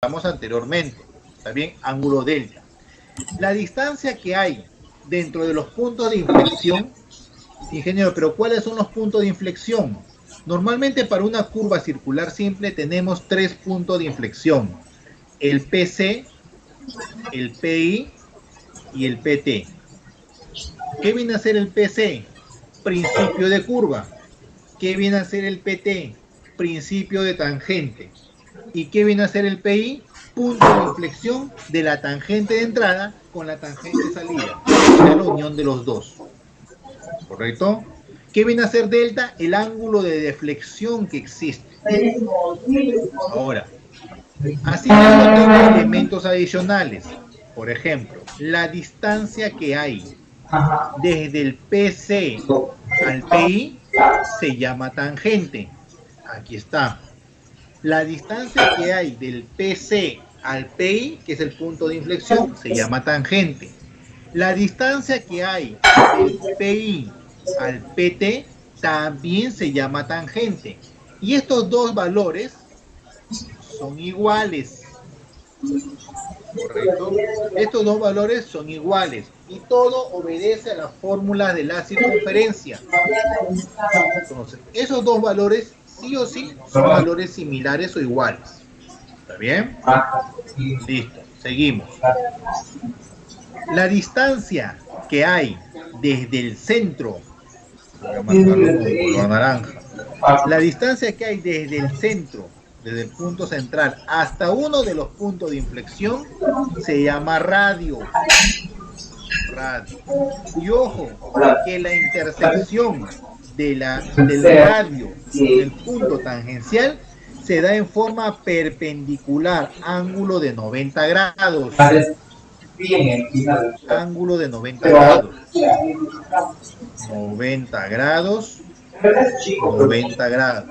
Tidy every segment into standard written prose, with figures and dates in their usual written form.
hablamos anteriormente, ¿está bien? Ángulo delta. La distancia que hay dentro de los puntos de inflexión, ingeniero, pero ¿cuáles son los puntos de inflexión? Normalmente para una curva circular simple tenemos 3 puntos de inflexión: el PC, el PI y el PT. ¿Qué viene a ser el PC? Principio de curva. ¿Qué viene a ser el PT? Principio de tangente. ¿Y qué viene a ser el PI? Punto de inflexión de la tangente de entrada con la tangente de salida. O sea, la unión de los dos. ¿Correcto? ¿Qué viene a ser delta? El ángulo de deflexión que existe. Ahora, asimismo tengo elementos adicionales. Por ejemplo, la distancia que hay desde el PC al PI se llama tangente. Aquí está. La distancia que hay del PC al PI, que es el punto de inflexión, se llama tangente. La distancia que hay del PI al PT también se llama tangente. Y estos dos valores son iguales. ¿Correcto? Estos dos valores son iguales. Y todo obedece a las fórmulas de la circunferencia. Entonces, esos dos valores sí o sí son valores similares o iguales. ¿Está bien? Listo, seguimos. La distancia que hay desde el centro, voy a marcarlo con color naranja. La distancia que hay desde el centro, desde el punto central hasta uno de los puntos de inflexión, se llama radio. Radio. Y ojo, que la intersección del radio con el punto tangencial se da en forma perpendicular, ángulo de 90 grados. Ángulo de 90 grados. 90 grados. 90 grados.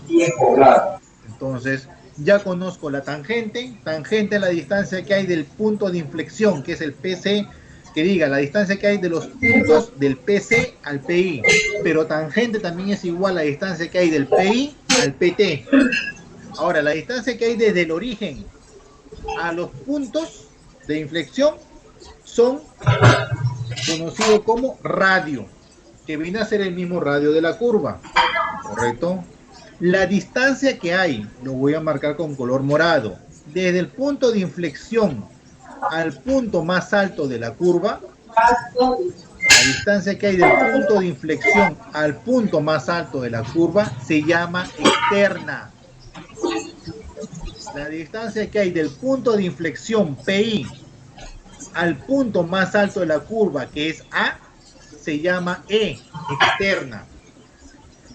Listo. Entonces, ya conozco la tangente. Tangente es la distancia que hay del punto de inflexión, que es el PC, que diga la distancia que hay de los puntos del PC al PI. Pero tangente también es igual a la distancia que hay del PI al PT. Ahora, la distancia que hay desde el origen a los puntos de inflexión son conocidos como radio, que viene a ser el mismo radio de la curva. ¿Correcto? La distancia que hay, lo voy a marcar con color morado, desde el punto de inflexión al punto más alto de la curva, la distancia que hay del punto de inflexión al punto más alto de la curva se llama externa. La distancia que hay del punto de inflexión PI al punto más alto de la curva, que es A, se llama E, externa.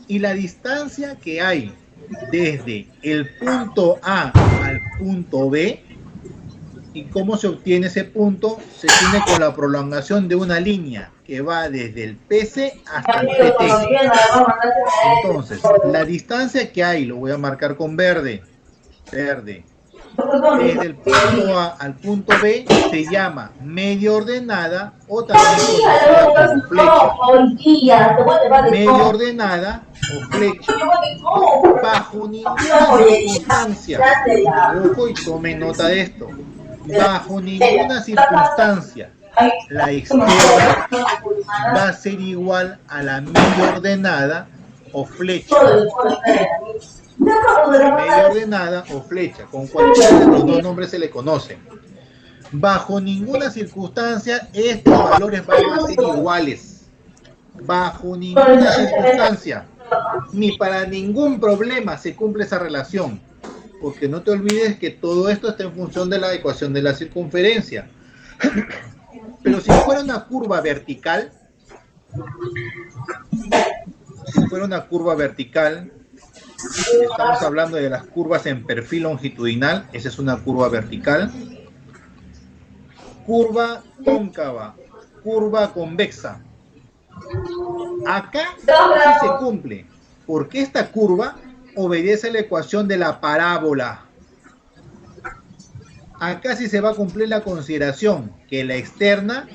Y la distancia que hay desde el punto A al punto B, ¿y cómo se obtiene ese punto? Se tiene con la prolongación de una línea que va desde el PC hasta el PT. Entonces, la distancia que hay, lo voy a marcar con verde, verde, desde el punto A al punto B se llama media ordenada o también conocida como flecha. Media ordenada o flecha. Bajo ninguna circunstancia, ojo y tome nota de esto, bajo ninguna circunstancia la externa va a ser igual a la media ordenada o flecha. Media ordenada o flecha, con cualquiera de los dos nombres se le conoce. Bajo ninguna circunstancia estos valores van a ser iguales. Bajo ninguna circunstancia, ni para ningún problema se cumple esa relación. Porque no te olvides que todo esto está en función de la ecuación de la circunferencia. Pero si fuera una curva vertical, estamos hablando de las curvas en perfil longitudinal, esa es una curva vertical. Curva cóncava, curva convexa. Acá sí se cumple, porque esta curva obedece a la ecuación de la parábola. Acá sí se va a cumplir la consideración que la externa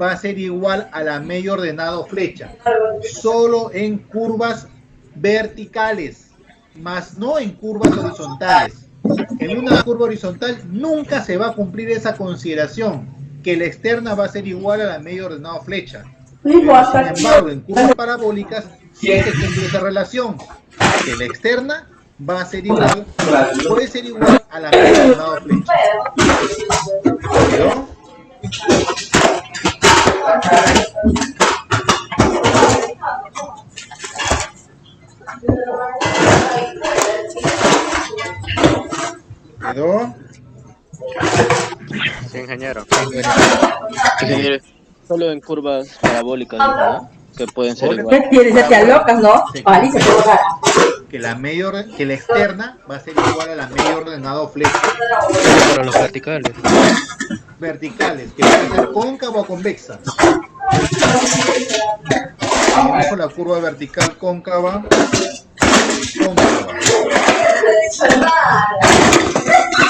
va a ser igual a la media ordenada o flecha, solo en curvas verticales, más no en curvas horizontales. En una curva horizontal nunca se va a cumplir esa consideración, que la externa va a ser igual a la media ordenado flecha. Pero, sin embargo, en curvas parabólicas sí se cumple esa relación, que la externa va a ser igual, puede ser igual a la media ordenado flecha. ¿Quedó? ¿Quedó? Sí, ingeniero. Ingeniero, solo en curvas parabólicas, ¿no? Que pueden ser Solo igual. Ya te alocas, ¿no? Parece que la externa va a ser igual a la media ordenado flecha. Para los verticales. Verticales, que puede ser cóncava o convexa. Tenemos la curva vertical cóncava.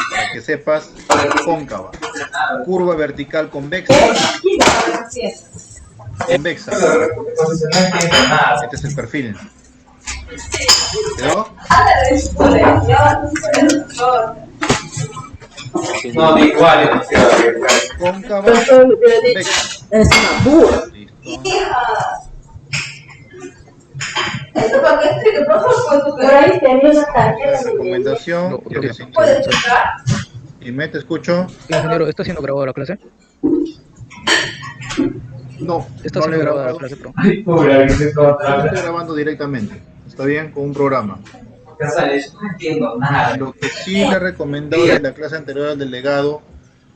Para que sepas, cóncava. Curva vertical convexa. Convexa. Este es el perfil. ¿Quedó? No, igual. Cóncava, convexa. Es una burra. Listo. Recomendación. Y me te escucho. Ingeniero, ¿está siendo grabada la clase? No, Está no siendo le he grabada la grabado. clase, pro. Lo estoy grabando directamente. Está bien, con un programa. No entiendo nada. Lo que sí le he recomendado de la clase anterior al delegado,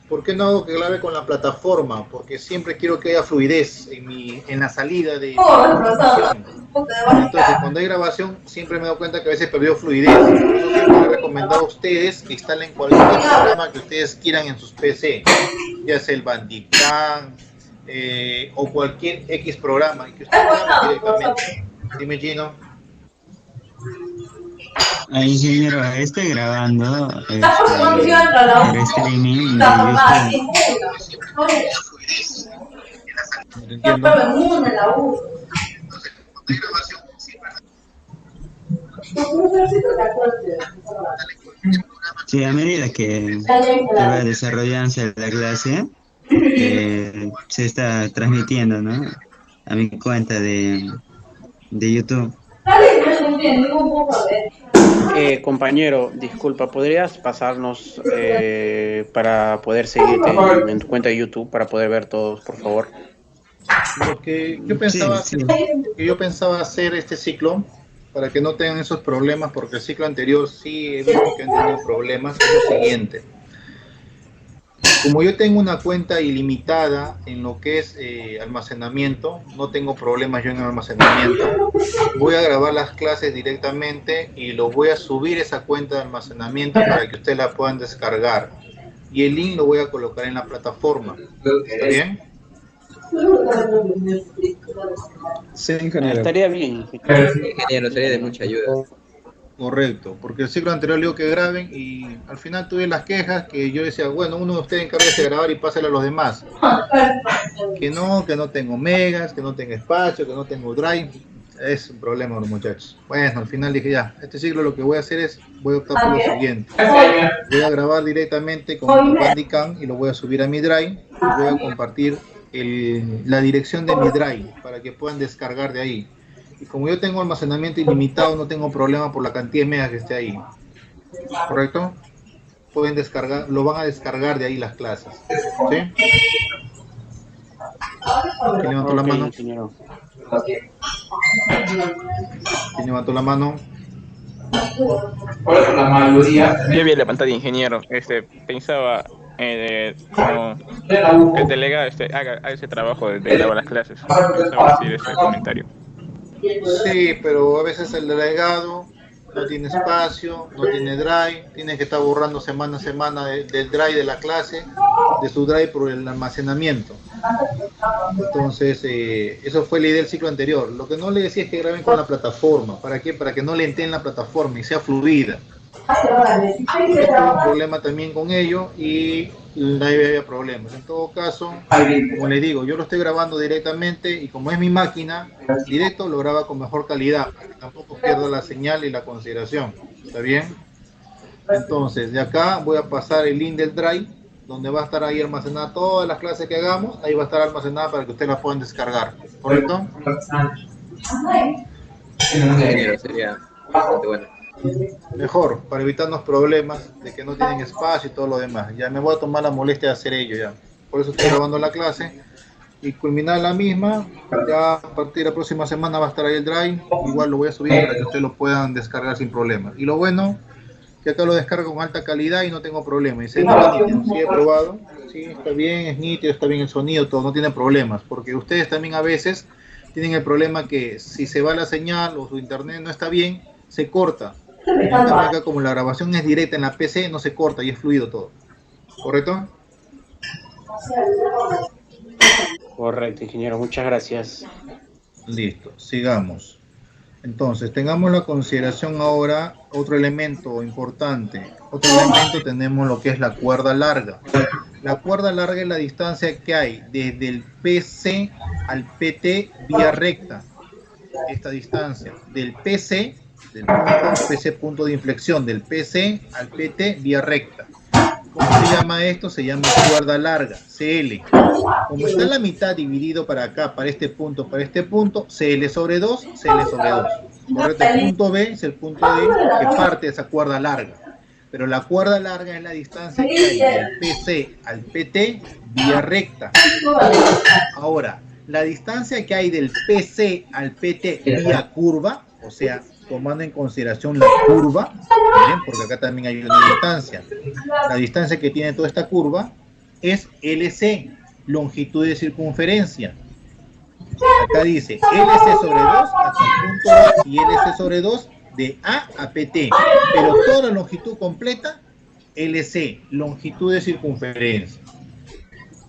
¿por qué no hago que grabe con la plataforma? Porque siempre quiero que haya fluidez en la salida de grabación. Entonces, cuando hay grabación, siempre me doy cuenta que a veces perdió fluidez. Por eso siempre les he recomendado a ustedes que instalen cualquier programa que ustedes quieran en sus PC, ya sea el Bandicam o cualquier X programa, y que ustedes graben directamente. Dime, Gino. Ingeniero, estoy grabando por streaming de YouTube. No te entiendo. Sí, a medida que va desarrollándose la clase, se está transmitiendo, ¿no? A mi cuenta de YouTube. Compañero, disculpa, ¿podrías pasarnos para poder seguirte en tu cuenta de YouTube, para poder ver todos, por favor? Lo que yo pensaba, que yo pensaba hacer este ciclo para que no tengan esos problemas, porque el ciclo anterior sí he visto que han tenido problemas, es lo siguiente. Como yo tengo una cuenta ilimitada en lo que es almacenamiento, no tengo problemas yo en el almacenamiento, voy a grabar las clases directamente y lo voy a subir esa cuenta de almacenamiento para que ustedes la puedan descargar. Y el link lo voy a colocar en la plataforma. ¿Está bien? Sí, ingeniero. Estaría bien. Ingeniero, sería de mucha ayuda. Correcto, porque el ciclo anterior le digo que graben y al final tuve las quejas que yo decía, bueno, uno de ustedes encárguese de grabar y páselo a los demás. Que no tengo megas, que no tengo espacio, que no tengo drive. Es un problema los muchachos. Bueno, al final dije ya, este ciclo lo que voy a hacer es, voy a optar por lo siguiente. Voy a grabar directamente con mi Bandicam y lo voy a subir a mi drive y voy a compartir la dirección de mi drive para que puedan descargar de ahí. Y como yo tengo almacenamiento ilimitado, no tengo problema por la cantidad de megas que esté ahí. ¿Correcto? Pueden descargar, lo van a descargar de ahí las clases. ¿Sí? ¿Quién levantó la mano? ¿Quién levantó la mano? La mayoría. Yo había levantado de ingeniero, pensaba como el delegado haga ese trabajo de grabar las clases. Pensaba decir ese comentario. Sí, pero a veces el delegado no tiene espacio, no tiene drive, tiene que estar borrando semana a semana del drive de la clase, de su drive por el almacenamiento. Entonces, eso fue la idea del ciclo anterior. Lo que no le decía es que graben con la plataforma. ¿Para qué? Para que no le entren la plataforma y sea fluida. Yo tuve un problema también con ello y no había problemas. En todo caso, como les digo, yo lo estoy grabando directamente y como es mi máquina, directo lo graba con mejor calidad, para que tampoco pierda la señal y la consideración. ¿Está bien? Entonces, de acá voy a pasar el link del Drive, donde va a estar ahí almacenada todas las clases que hagamos, ahí va a estar almacenada para que ustedes la puedan descargar, ¿correcto? Sí, ingeniero, sería bastante bueno. Mejor, para evitarnos problemas de que no tienen espacio y todo lo demás. Ya me voy a tomar la molestia de hacer ello ya. Por eso estoy grabando la clase y culminar la misma. Ya a partir de la próxima semana va a estar ahí el Drive. Igual lo voy a subir para que ustedes lo puedan descargar sin problema. Y lo bueno, que acá lo descargo con alta calidad y no tengo problema. Y se nota nítido. Sí, he probado. Sí, está bien, es nítido, está bien el sonido, todo, no tiene problemas. Porque ustedes también a veces tienen el problema que si se va la señal o su internet no está bien, se corta. En cambio acá, como la grabación es directa en la PC, no se corta y es fluido todo. ¿Correcto? Correcto, ingeniero, muchas gracias. Listo, sigamos. Entonces, tengamos la consideración ahora otro elemento importante. Otro elemento tenemos lo que es la cuerda larga. La cuerda larga es la distancia que hay desde el PC al PT vía recta. Esta distancia del PC, del punto PC punto de inflexión, del PC al PT vía recta. ¿Cómo se llama esto? Se llama cuerda larga, CL. Como está en la mitad dividido para acá, para este punto, CL sobre 2, CL sobre 2. Correcto, el punto B es el punto D que parte de esa cuerda larga. Pero la cuerda larga es la distancia que hay del PC al PT vía recta. Ahora, la distancia que hay del PC al PT vía curva, o sea, tomando en consideración la curva, miren, porque acá también hay una distancia. La distancia que tiene toda esta curva es LC, longitud de circunferencia. Acá dice LC sobre 2 hasta el punto A y LC sobre 2 de A a PT, pero toda la longitud completa, LC, longitud de circunferencia.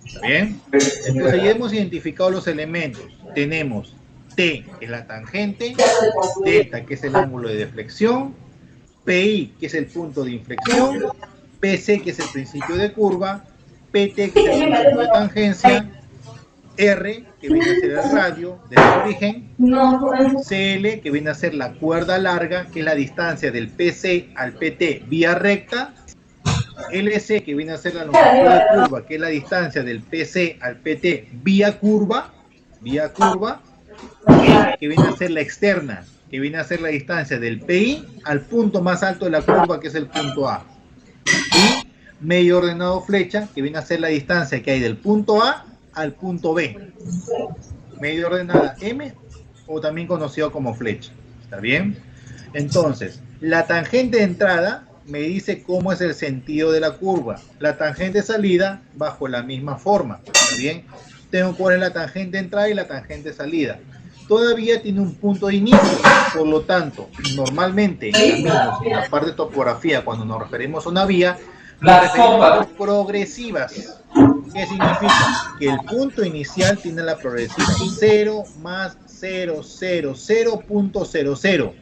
¿Está bien? Entonces ya hemos identificado los elementos. Tenemos T, que es la tangente, delta, que es el ángulo de deflexión, PI, que es el punto de inflexión, PC, que es el principio de curva, PT, que es el principio de tangencia, R, que viene a ser el radio del origen, CL, que viene a ser la cuerda larga, que es la distancia del PC al PT vía recta, LC, que viene a ser la longitud de curva, que es la distancia del PC al PT vía curva, E, que viene a ser la externa, que viene a ser la distancia del PI al punto más alto de la curva, que es el punto A. Y medio ordenado flecha, que viene a ser la distancia que hay del punto A al punto B. Medio ordenada M, o también conocido como flecha. ¿Está bien? Entonces, la tangente de entrada me dice cómo es el sentido de la curva. La tangente de salida, bajo la misma forma. ¿Está bien? Tengo cuál es la tangente de entrada y la tangente de salida. Todavía tiene un punto de inicio, por lo tanto, normalmente en caminos, en la parte de topografía, cuando nos referimos a una vía, nos referimos a progresivas. ¿Qué significa? Que el punto inicial tiene la progresiva 0 más 0, 0, 0.00.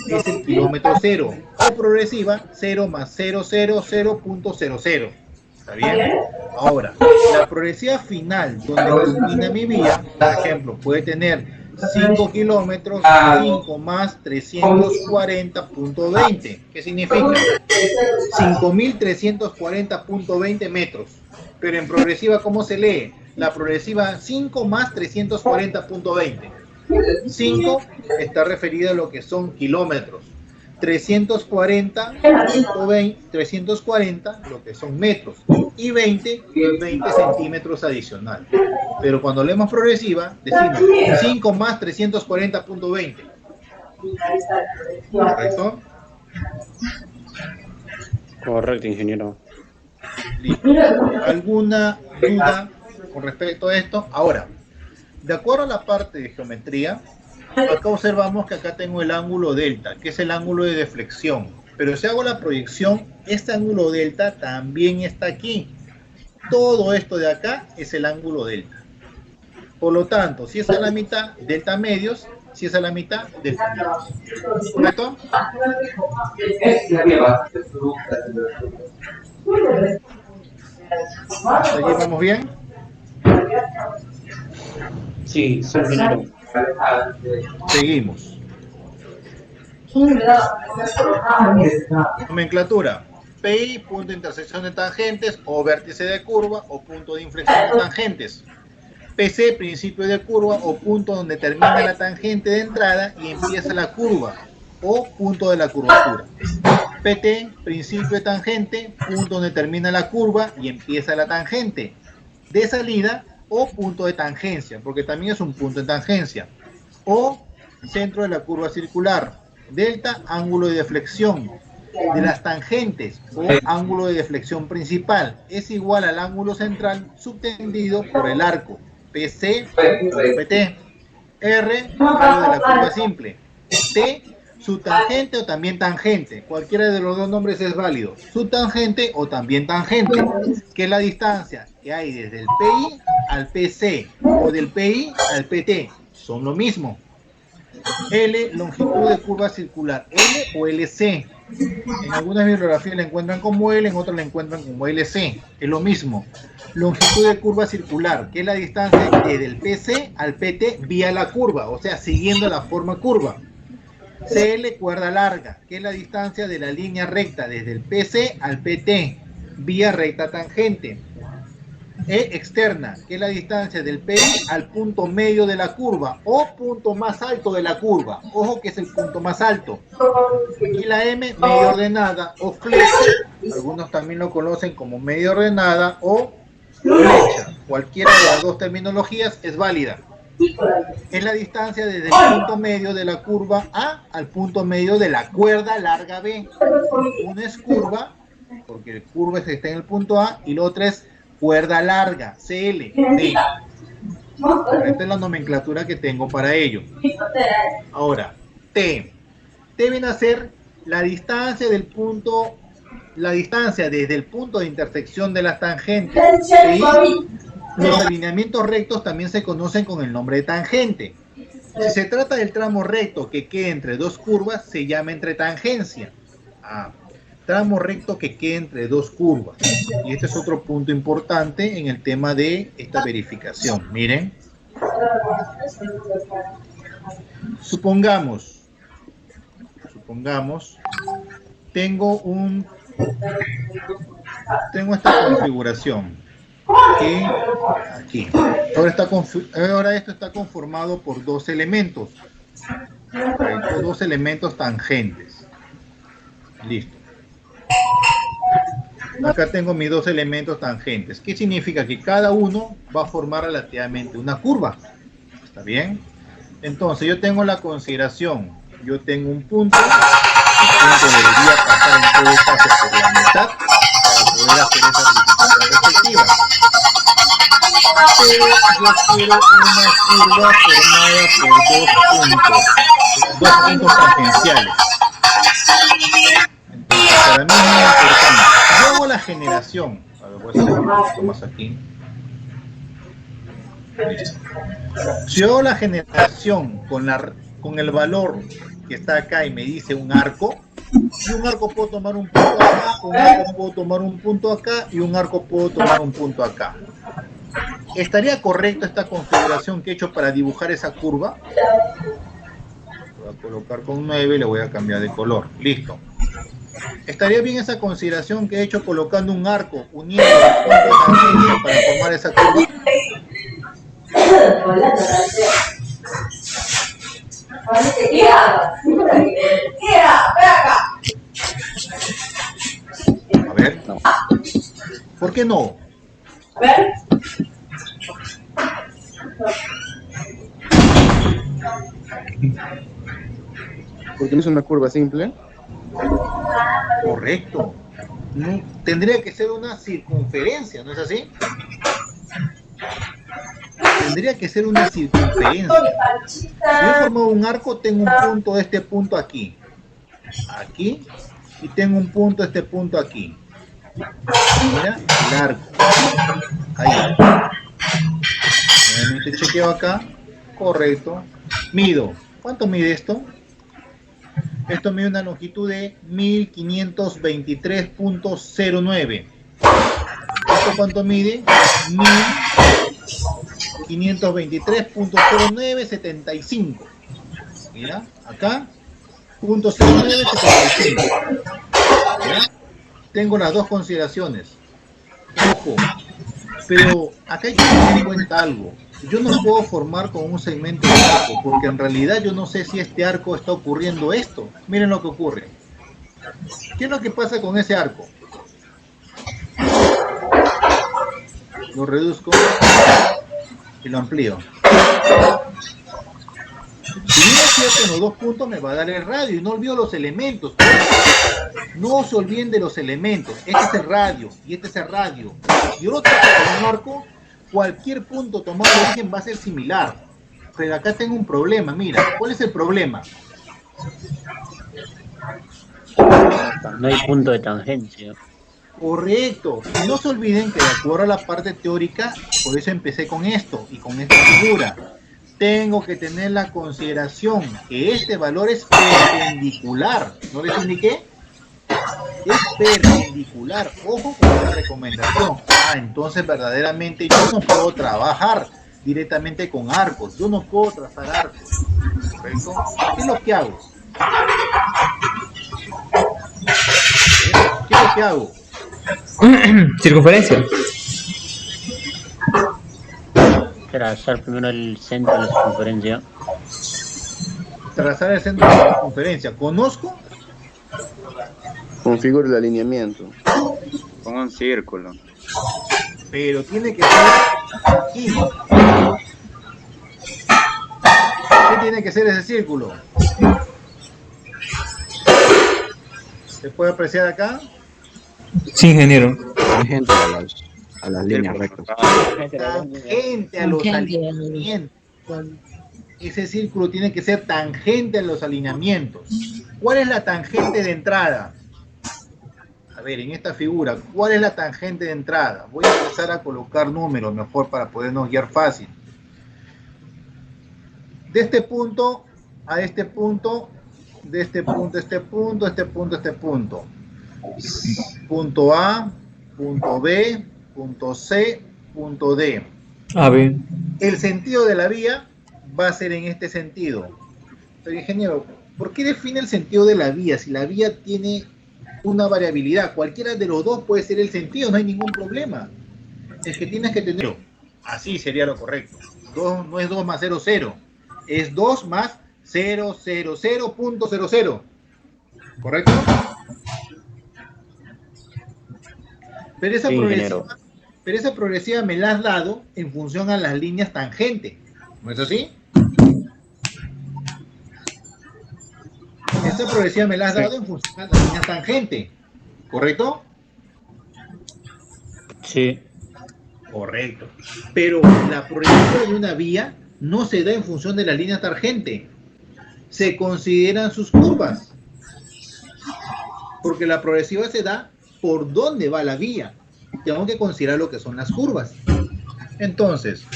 Es el kilómetro 0. O progresiva 0 más 0, 0, 0.00. ¿Está bien? Ahora, la progresiva final, donde culmina mi vía, por ejemplo, puede tener 5 kilómetros, 5 más 340.20. ¿Qué significa? 5.340.20 metros. Pero en progresiva, ¿cómo se lee? La progresiva 5 más 340.20. 5 está referida a lo que son kilómetros. 340 lo que son metros, y 20 centímetros adicional. Pero cuando leemos progresiva, decimos 5 más 340.20. ¿Correcto? Correcto, ingeniero. Listo. ¿Alguna duda con respecto a esto? Ahora, de acuerdo a la parte de geometría, acá observamos que acá tengo el ángulo delta, que es el ángulo de deflexión. Pero si hago la proyección, este ángulo delta también está aquí. Todo esto de acá es el ángulo delta. Por lo tanto, si es a la mitad, delta medios. Si es a la mitad, delta medios. ¿Correcto? ¿Hasta allí vamos bien? Sí, ingeniero. Seguimos. Nomenclatura. PI, punto de intersección de tangentes, o vértice de curva, o punto de inflexión de tangentes. PC, principio de curva, o punto donde termina la tangente de entrada y empieza la curva, o punto de la curvatura. PT, principio de tangente, punto donde termina la curva y empieza la tangente de salida, o punto de tangencia, porque también es un punto de tangencia, o centro de la curva circular. Delta, ángulo de deflexión de las tangentes o ángulo de deflexión principal es igual al ángulo central subtendido por el arco PC o PT. R, radio de la curva simple. T, subtangente o también tangente. Cualquiera de los dos nombres es válido. Subtangente o también tangente, que es la distancia que hay desde el PI al PC o del PI al PT. Son lo mismo. L, longitud de curva circular. L o LC. En algunas bibliografías la encuentran como L, en otras la encuentran como LC. Es lo mismo. Longitud de curva circular, que es la distancia desde el PC al PT vía la curva, o sea, siguiendo la forma curva. CL, cuerda larga, que es la distancia de la línea recta desde el PC al PT vía recta tangente. E externa, que es la distancia del PI al punto medio de la curva o punto más alto de la curva. Ojo que es el punto más alto. Y la M, media ordenada o flecha. Algunos también lo conocen como media ordenada o flecha. Cualquiera de las dos terminologías es válida. Es la distancia desde el punto medio de la curva A al punto medio de la cuerda larga B. Una es curva, porque el curva está en el punto A, y la otra es cuerda larga, CL, D. Esta es la nomenclatura que tengo para ello. Ahora, T. T viene a ser la distancia del punto, la distancia desde el punto de intersección de las tangentes. ¿Sí? Los alineamientos rectos también se conocen con el nombre de tangente. Si se trata del tramo recto que queda entre dos curvas, se llama entretangencia. Tramo recto que queda entre dos curvas. Y este es otro punto importante en el tema de esta verificación. Miren. Supongamos, tengo esta configuración. Aquí. Ahora esto está conformado por dos elementos. Dos elementos tangentes. Listo. Acá tengo mis dos elementos tangentes. ¿Qué significa? Que cada uno va a formar relativamente una curva. ¿Está bien? Entonces yo tengo la consideración. Yo tengo un punto. El punto debería pasar en todo caso por la mitad para poder hacer esa verificación respectiva. Pero yo quiero una curva formada por dos puntos tangenciales. Entonces, para mí es muy importante. Yo hago la generación. A ver, voy a hacer un poquito más aquí. Listo. Si yo hago la generación con el valor que está acá y me dice un arco, y un arco puedo tomar un punto acá, un arco puedo tomar un punto acá, y un arco puedo tomar un punto acá. ¿Estaría correcto esta configuración que he hecho para dibujar esa curva? Voy a colocar con 9 y le voy a cambiar de color. Listo. ¿Estaría bien esa consideración que he hecho colocando un arco uniendo los puntos de tangencia para formar esa curva? A ver. ¿Por qué no? A ver. Porque no es una curva simple. Correcto. No, tendría que ser una circunferencia, ¿no es así? Tendría que ser una circunferencia. Si yo he formado un arco, tengo un punto de este punto aquí. Aquí. Y tengo un punto de este punto aquí. Mira, el arco. Ahí. Nuevamente chequeo acá. Correcto. Mido. ¿Cuánto mide esto? Esto mide una longitud de 1523.09. ¿Esto cuánto mide? 1523.0975. Mira, acá Punto 0975. ¿Ya? Tengo las dos consideraciones. Ojo, pero acá hay que tener en cuenta algo. Yo no puedo formar con un segmento de arco, porque en realidad yo no sé si este arco está ocurriendo esto. Miren lo que ocurre. ¿Qué es lo que pasa con ese arco? Lo reduzco y lo amplío. Si bien es cierto, en los dos puntos me va a dar el radio y no olvido los elementos. No se olviden de los elementos. Este es el radio y este es el radio. Y otro con un arco, cualquier punto tomado de origen va a ser similar. Pero acá tengo un problema. Mira, ¿cuál es el problema? No hay punto de tangencia. Correcto. Y no se olviden que de acuerdo a la parte teórica, por eso empecé con esto y con esta figura. Tengo que tener la consideración que este valor es perpendicular. ¿No les indiqué? Es perpendicular. Ojo con la recomendación. Entonces verdaderamente yo no puedo trabajar directamente con arcos. Yo no puedo trazar arcos. ¿Correcto? ¿Qué es lo que hago? ¿Qué es lo que hago? Circunferencia. Trazar primero el centro de la circunferencia. Trazar el centro de la circunferencia. ¿Conozco? Configura el alineamiento. Con un círculo. Pero tiene que ser aquí. ¿Qué tiene que ser ese círculo? ¿Se puede apreciar acá? Sí, ingeniero. Tangente a las líneas rectas. Tangente a los alineamientos. Ese círculo tiene que ser tangente a los alineamientos. ¿Cuál es la tangente de entrada? A ver, en esta figura, ¿cuál es la tangente de entrada? Voy a empezar a colocar números mejor para podernos guiar fácil. De este punto a este punto, de este punto a este punto, este punto a este punto. Punto A, punto B, punto C, punto D. A ver. El sentido de la vía va a ser en este sentido. Pero ingeniero, ¿por qué define el sentido de la vía? Si la vía tiene una variabilidad, cualquiera de los dos puede ser el sentido, no hay ningún problema. Es que tienes que tenerlo. Así sería lo correcto. 2 no es 2 más 0, 0. Es 2 más 0, 0, 0.00. ¿Correcto? Pero esa, pero esa progresiva me la has dado en función a las líneas tangentes. ¿No es así? Esta progresiva me la has dado en función a las líneas tangentes. ¿Correcto? Sí. Correcto. Pero la progresiva de una vía no se da en función de las líneas tangentes. Se consideran sus curvas. Porque la progresiva se da por dónde va la vía. Tengo que considerar lo que son las curvas. Entonces,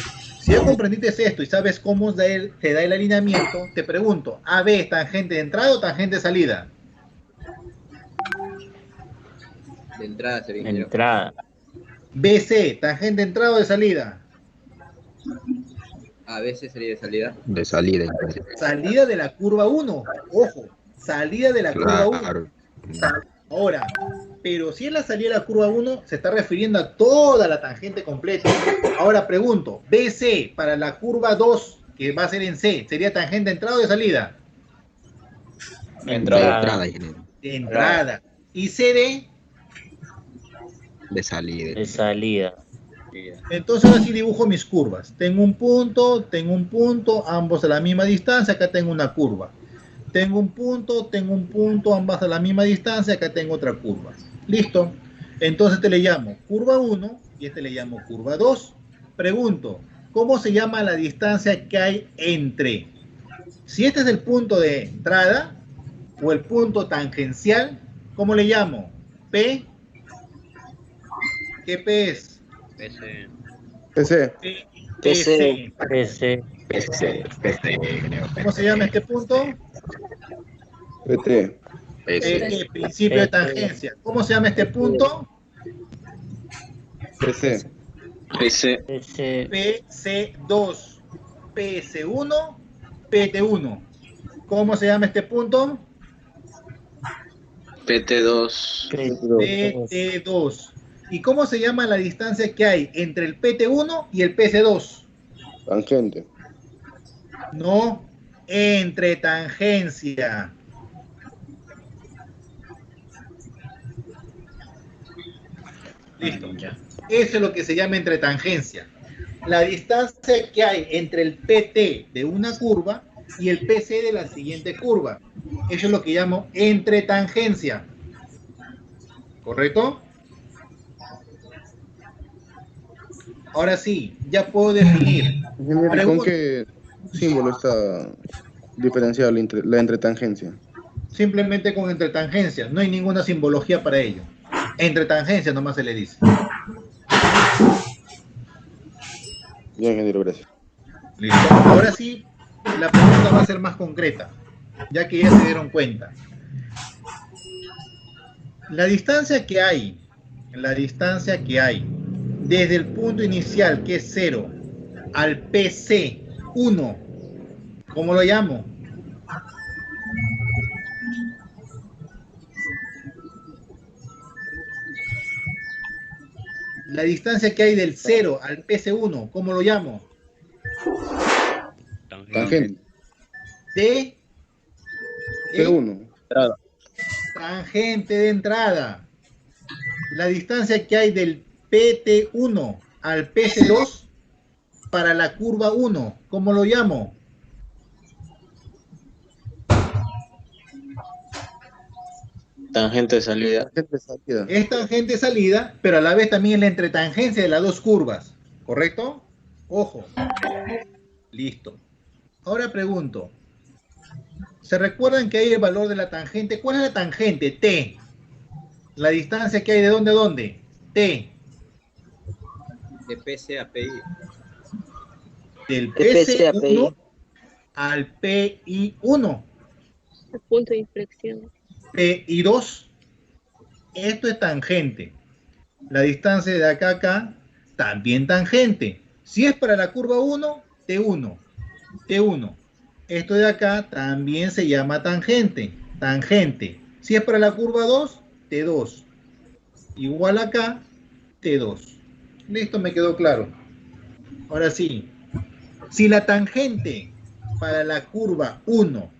si ya comprendiste esto y sabes cómo se da el alineamiento, te pregunto, ¿AB es tangente de entrada o tangente de salida? De entrada sería. De entrada. BC, tangente de entrada o de salida. A veces sería de salida. De salida. Salida de la curva 1. Ojo, salida de la curva 1. Ahora, pero si es la salida de la curva 1, se está refiriendo a toda la tangente completa. Ahora pregunto, BC para la curva 2, que va a ser en C, ¿sería tangente de entrada o de salida? De entrada. De entrada. ¿Y CD? De salida. De salida. Entonces ahora sí dibujo mis curvas. Tengo un punto, ambos a la misma distancia, acá tengo una curva. Tengo un punto, ambas a la misma distancia, acá tengo otra curva. Listo. Entonces este le llamo curva 1 y este le llamo curva 2. Pregunto, ¿cómo se llama la distancia que hay entre? Si este es el punto de entrada o el punto tangencial, ¿cómo le llamo? P. ¿Qué P es? PC. PC. PC. PC. ¿Cómo se llama este punto? PT. Principio de tangencia. ¿Cómo se llama este punto? PC. PC. PC2, PS1, PT1. ¿Cómo se llama este punto? PT2. PT2. ¿Y cómo se llama la distancia que hay entre el PT1 y el PC2? Tangente. No, entre tangencia. Listo. Eso es lo que se llama entre tangencia. La distancia que hay entre el PT de una curva y el PC de la siguiente curva. Eso es lo que llamo entre tangencia. ¿Correcto? Ahora sí, ya puedo definir. ¿Con qué símbolo está diferenciada la entretangencia? Simplemente con entretangencia. No hay ninguna simbología para ello. Entretangencia nomás se le dice. Bien, ingeniero, gracias. Listo. Ahora sí, la pregunta va a ser más concreta, ya que ya se dieron cuenta. La distancia que hay desde el punto inicial, que es 0, al PC 1, ¿cómo lo llamo? La distancia que hay del 0 al PC1, ¿cómo lo llamo? Tangente. De T1. Tangente de entrada. La distancia que hay del PT1 al PC2 para la curva 1, ¿cómo lo llamo? Tangente de salida. Es tangente de salida, pero a la vez también es la entretangencia de las dos curvas, ¿correcto? Ojo. Listo. Ahora pregunto, ¿se recuerdan que hay el valor de la tangente? ¿Cuál es la tangente? T. La distancia que hay de dónde a dónde. T. De PC a PI. Del PC a PI. PC1 al PI1. El punto de inflexión. PI2. Esto es tangente. La distancia de acá a acá, también tangente. Si es para la curva 1, T1. T1. Esto de acá también se llama tangente. Tangente. Si es para la curva 2, T2. Igual acá, T2. Listo, me quedó claro. Ahora sí. Si la tangente para la curva 1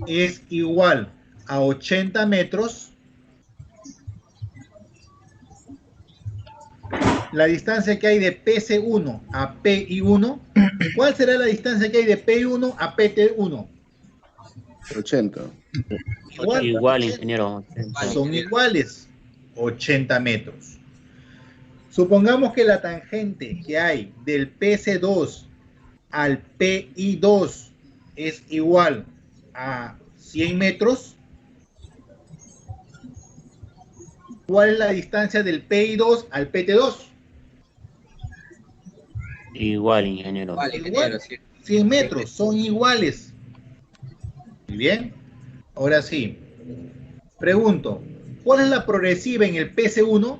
es igual a 80 metros, la distancia que hay de PC1 a PI1, ¿cuál será la distancia que hay de PI1 a PT1? 80. Igual, ingeniero. Son iguales, 80 metros. Supongamos que la tangente que hay del PC2 al PI2 es igual a 100 metros. ¿Cuál es la distancia del PI2 al PT2? Igual, ingeniero. Igual, 100 metros, son iguales. Muy bien. Ahora sí. Pregunto, ¿cuál es la progresiva en el PC1?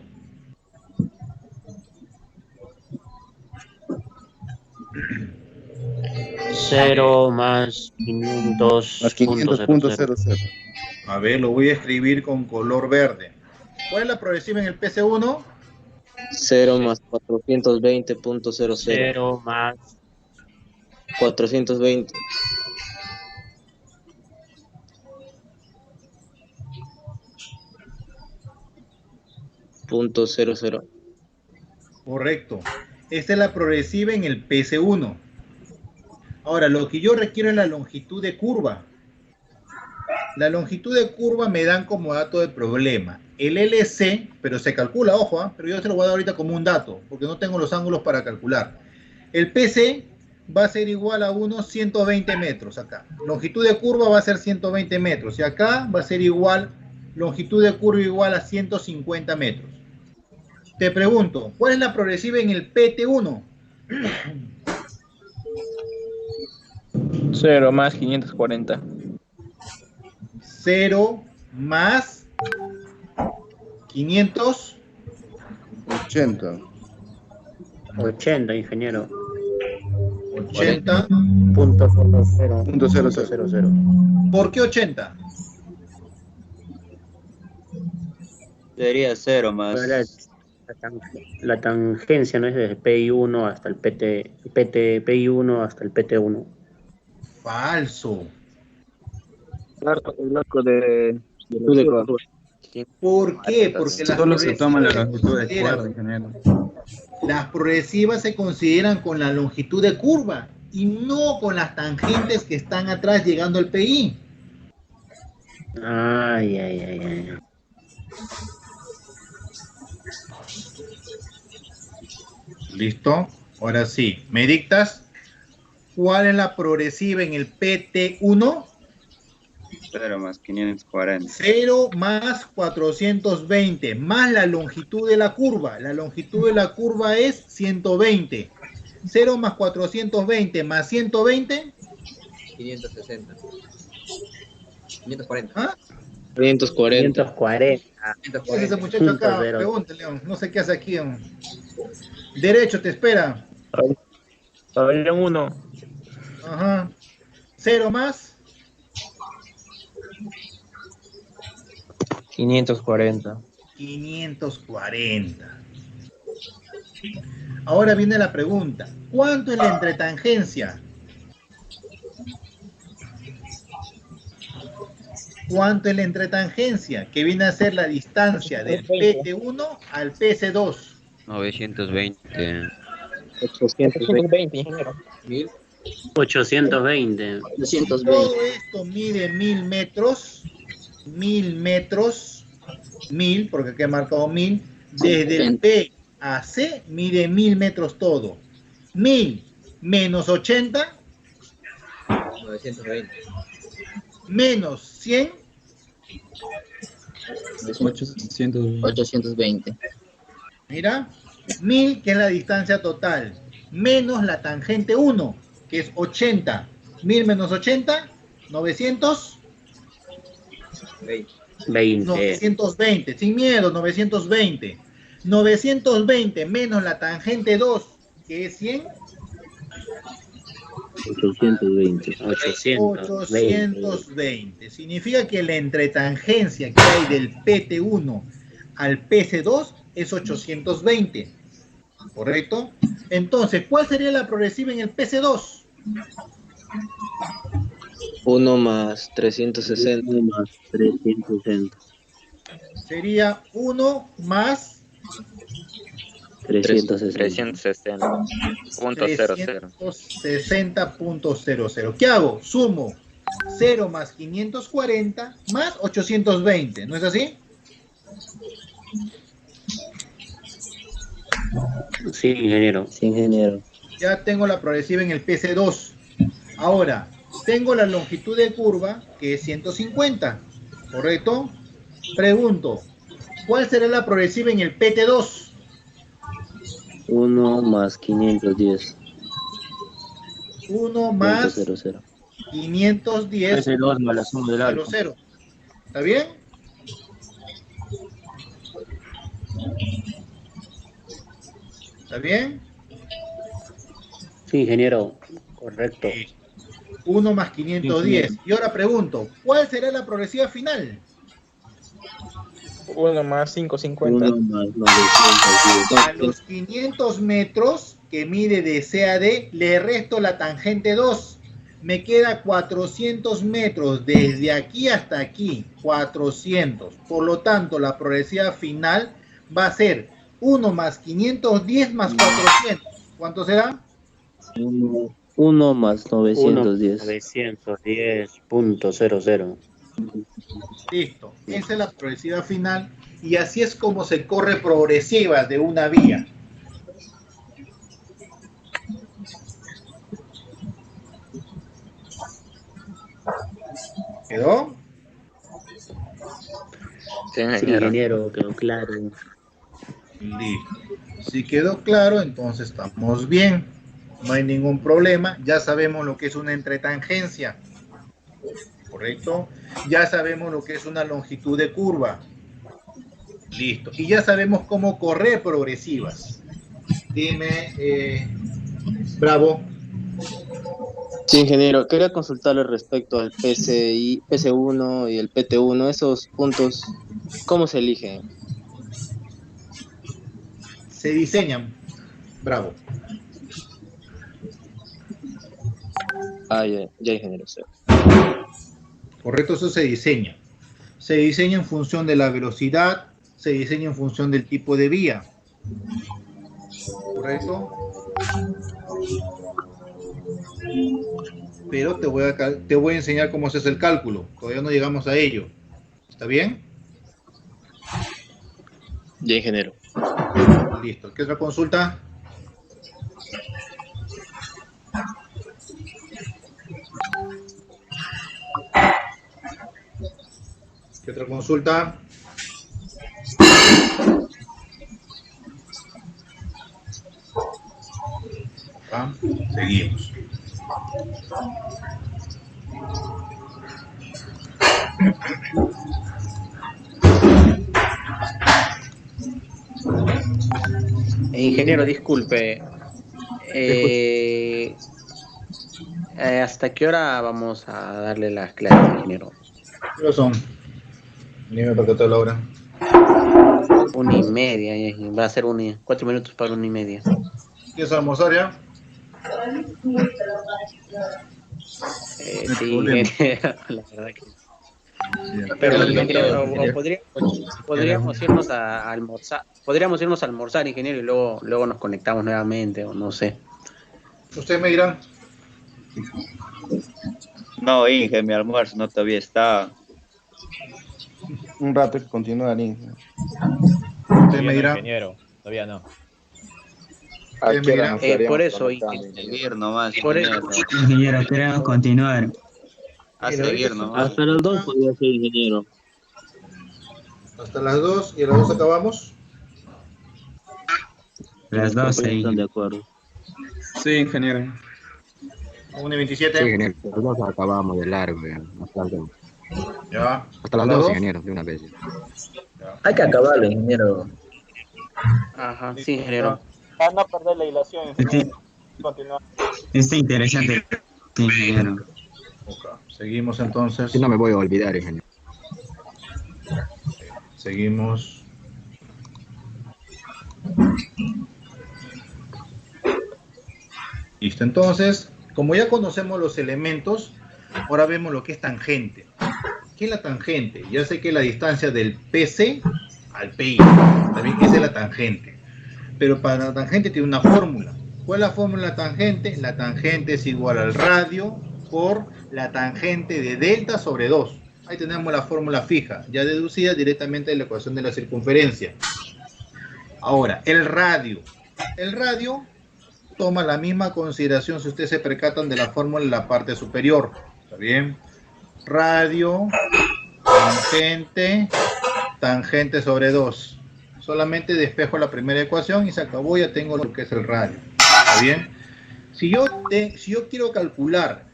Cero más 500. Más 500.00. A ver, lo voy a escribir con color verde. ¿Cuál es la progresiva en el PC1? 0 más 420.00. 0 más 420. .00. Correcto. Esta es la progresiva en el PC1. Ahora, lo que yo requiero es la longitud de curva. La longitud de curva me dan como dato de problema. El LC, pero se calcula, ojo, pero yo se lo voy a dar ahorita como un dato, porque no tengo los ángulos para calcular. El PC va a ser igual a unos 120 metros acá. Longitud de curva va a ser 120 metros. Y acá va a ser igual, longitud de curva igual a 150 metros. Te pregunto, ¿cuál es la progresiva en el PT1? 0 más 540. 0 más 500. 80. 80, ingeniero. 80. .00. ¿Por qué 80? Sería 0 más. La tangencia no es desde PI1 hasta el PI1 hasta el PT1. Falso. El arco de curva. ¿Por qué? Porque las Solo se toma la progresivas longitud de cuerda, ingeniero. las progresivas se consideran con la longitud de curva y no con las tangentes que están atrás llegando al PI. Ay. ¿Listo? Ahora sí, ¿me dictas cuál es la progresiva en el PT1? 0 más 540. 0 más 420, más la longitud de la curva. La longitud de la curva es 120. 0 más 420 más 120. 560. 540. ¿Ah? 540. ¿Qué hace ese muchacho acá? Pregúntale, no sé qué hace aquí. Derecho te espera. Pabellón 1. Ajá. 0 más 540. 540. Ahora viene la pregunta. ¿Cuánto es la entretangencia? ¿Cuánto es la entretangencia? Que viene a ser la distancia del PT1 al PC2. 920. 820, ingeniero. 820. 220. Todo esto mide 1000 metros. 1000 metros. 1000, porque aquí he marcado 1000. Desde el P a C mide 1000 metros todo. 1000 menos 80. 920. Menos 100. 820. Mira, 1000 que es la distancia total, menos la tangente 1, que es 80. 1000 menos 80, 920. Sin miedo, 920. 920 menos la tangente 2, que es 100. 820. Significa que la entretangencia que hay del PT1 al PC2 es 820. ¿Correcto? Entonces, ¿cuál sería la progresiva en el PC2? 1 más 360. 1 más 360. Sería 1 más 360.00. 360.00. ¿Qué hago? Sumo 0 más 540 más 820. ¿No es así? Sí, ingeniero. Ya tengo la progresiva en el PC2. Ahora, tengo la longitud de curva, que es 150. ¿Correcto? Pregunto, ¿cuál será la progresiva en el PT2? 1 más 510. 1 más 500. 510. S2 más la suma del arco. 0. ¿Está bien? ¿Está bien? Sí, ingeniero. Correcto. 1 más 510. Y ahora pregunto, ¿cuál será la progresiva final? 1 más 550. 1 más 910. A los 500 metros que mide de C a D, le resto la tangente 2. Me queda 400 metros desde aquí hasta aquí. 400. Por lo tanto, la progresiva final va a ser 1 más 510 más 400. ¿Cuánto será? 1 más 910. 910.00. Listo. Esa es la progresiva final. Y así es como se corre progresiva de una vía. ¿Quedó? Sí, Sí, ingeniero, quedó claro. Listo. Si quedó claro, entonces estamos bien. No hay ningún problema. Ya sabemos lo que es una entretangencia. ¿Correcto? Ya sabemos lo que es una longitud de curva. Listo. Y ya sabemos cómo correr progresivas. Dime, Bravo. Sí, ingeniero, quería consultarle respecto al PC1 y el PT1, esos puntos, ¿cómo se eligen? Se diseñan. Bravo. Ya ingeniero. Sí. Correcto, eso se diseña. Se diseña en función de la velocidad, se diseña en función del tipo de vía. ¿Correcto? Pero te voy a enseñar cómo se hace el cálculo. Todavía no llegamos a ello. ¿Está bien? Ya ingeniero. Listo. ¿Qué otra consulta? ¿Qué otra consulta? Seguimos. Ingeniero, disculpe. ¿Hasta qué hora vamos a darle las clases, ingeniero? ¿Qué son? Dime para qué te la hora. 1:30, va a ser 4 minutos para 1:30. ¿Quieres almorzar ya? Sí, la verdad que... Pero ingeniero, podríamos irnos a almorzar. Podríamos irnos a almorzar, ingeniero, y luego nos conectamos nuevamente, o no sé. Ustedes me dirán. No, Inge, mi almuerzo no todavía está. Un rato que continúa, Inge. Ustedes me dirán. Ingeniero, todavía no. Por eso, Seguir nomás. Ingeniero, queremos continuar. A seguir nomás. Hasta las 2 podría ser, ingeniero. Hasta las 2 y a las 2 acabamos. Las 12. Están de acuerdo. Sí, ingeniero. 1:27. Sí, ingeniero, las 2 acabamos de largo. Ya. Hasta las 2, ingeniero, de una vez. Hay que acabarlo, ingeniero. Ajá, sí, ingeniero. Para no perder la hilación. Continúa. Está interesante, ingeniero. Seguimos entonces. Si no me voy a olvidar, ingeniero. Seguimos. Listo, entonces, como ya conocemos los elementos, ahora vemos lo que es tangente. ¿Qué es la tangente? Ya sé que es la distancia del PC al PI. También esa es la tangente. Pero para la tangente tiene una fórmula. ¿Cuál es la fórmula de la tangente? La tangente es igual al radio por la tangente de delta sobre 2. Ahí tenemos la fórmula fija, ya deducida directamente de la ecuación de la circunferencia. Ahora, el radio. El radio toma la misma consideración si ustedes se percatan de la fórmula en la parte superior. ¿Está bien? Radio, tangente sobre 2. Solamente despejo la primera ecuación y se acabó, ya tengo lo que es el radio. ¿Está bien? Si yo quiero calcular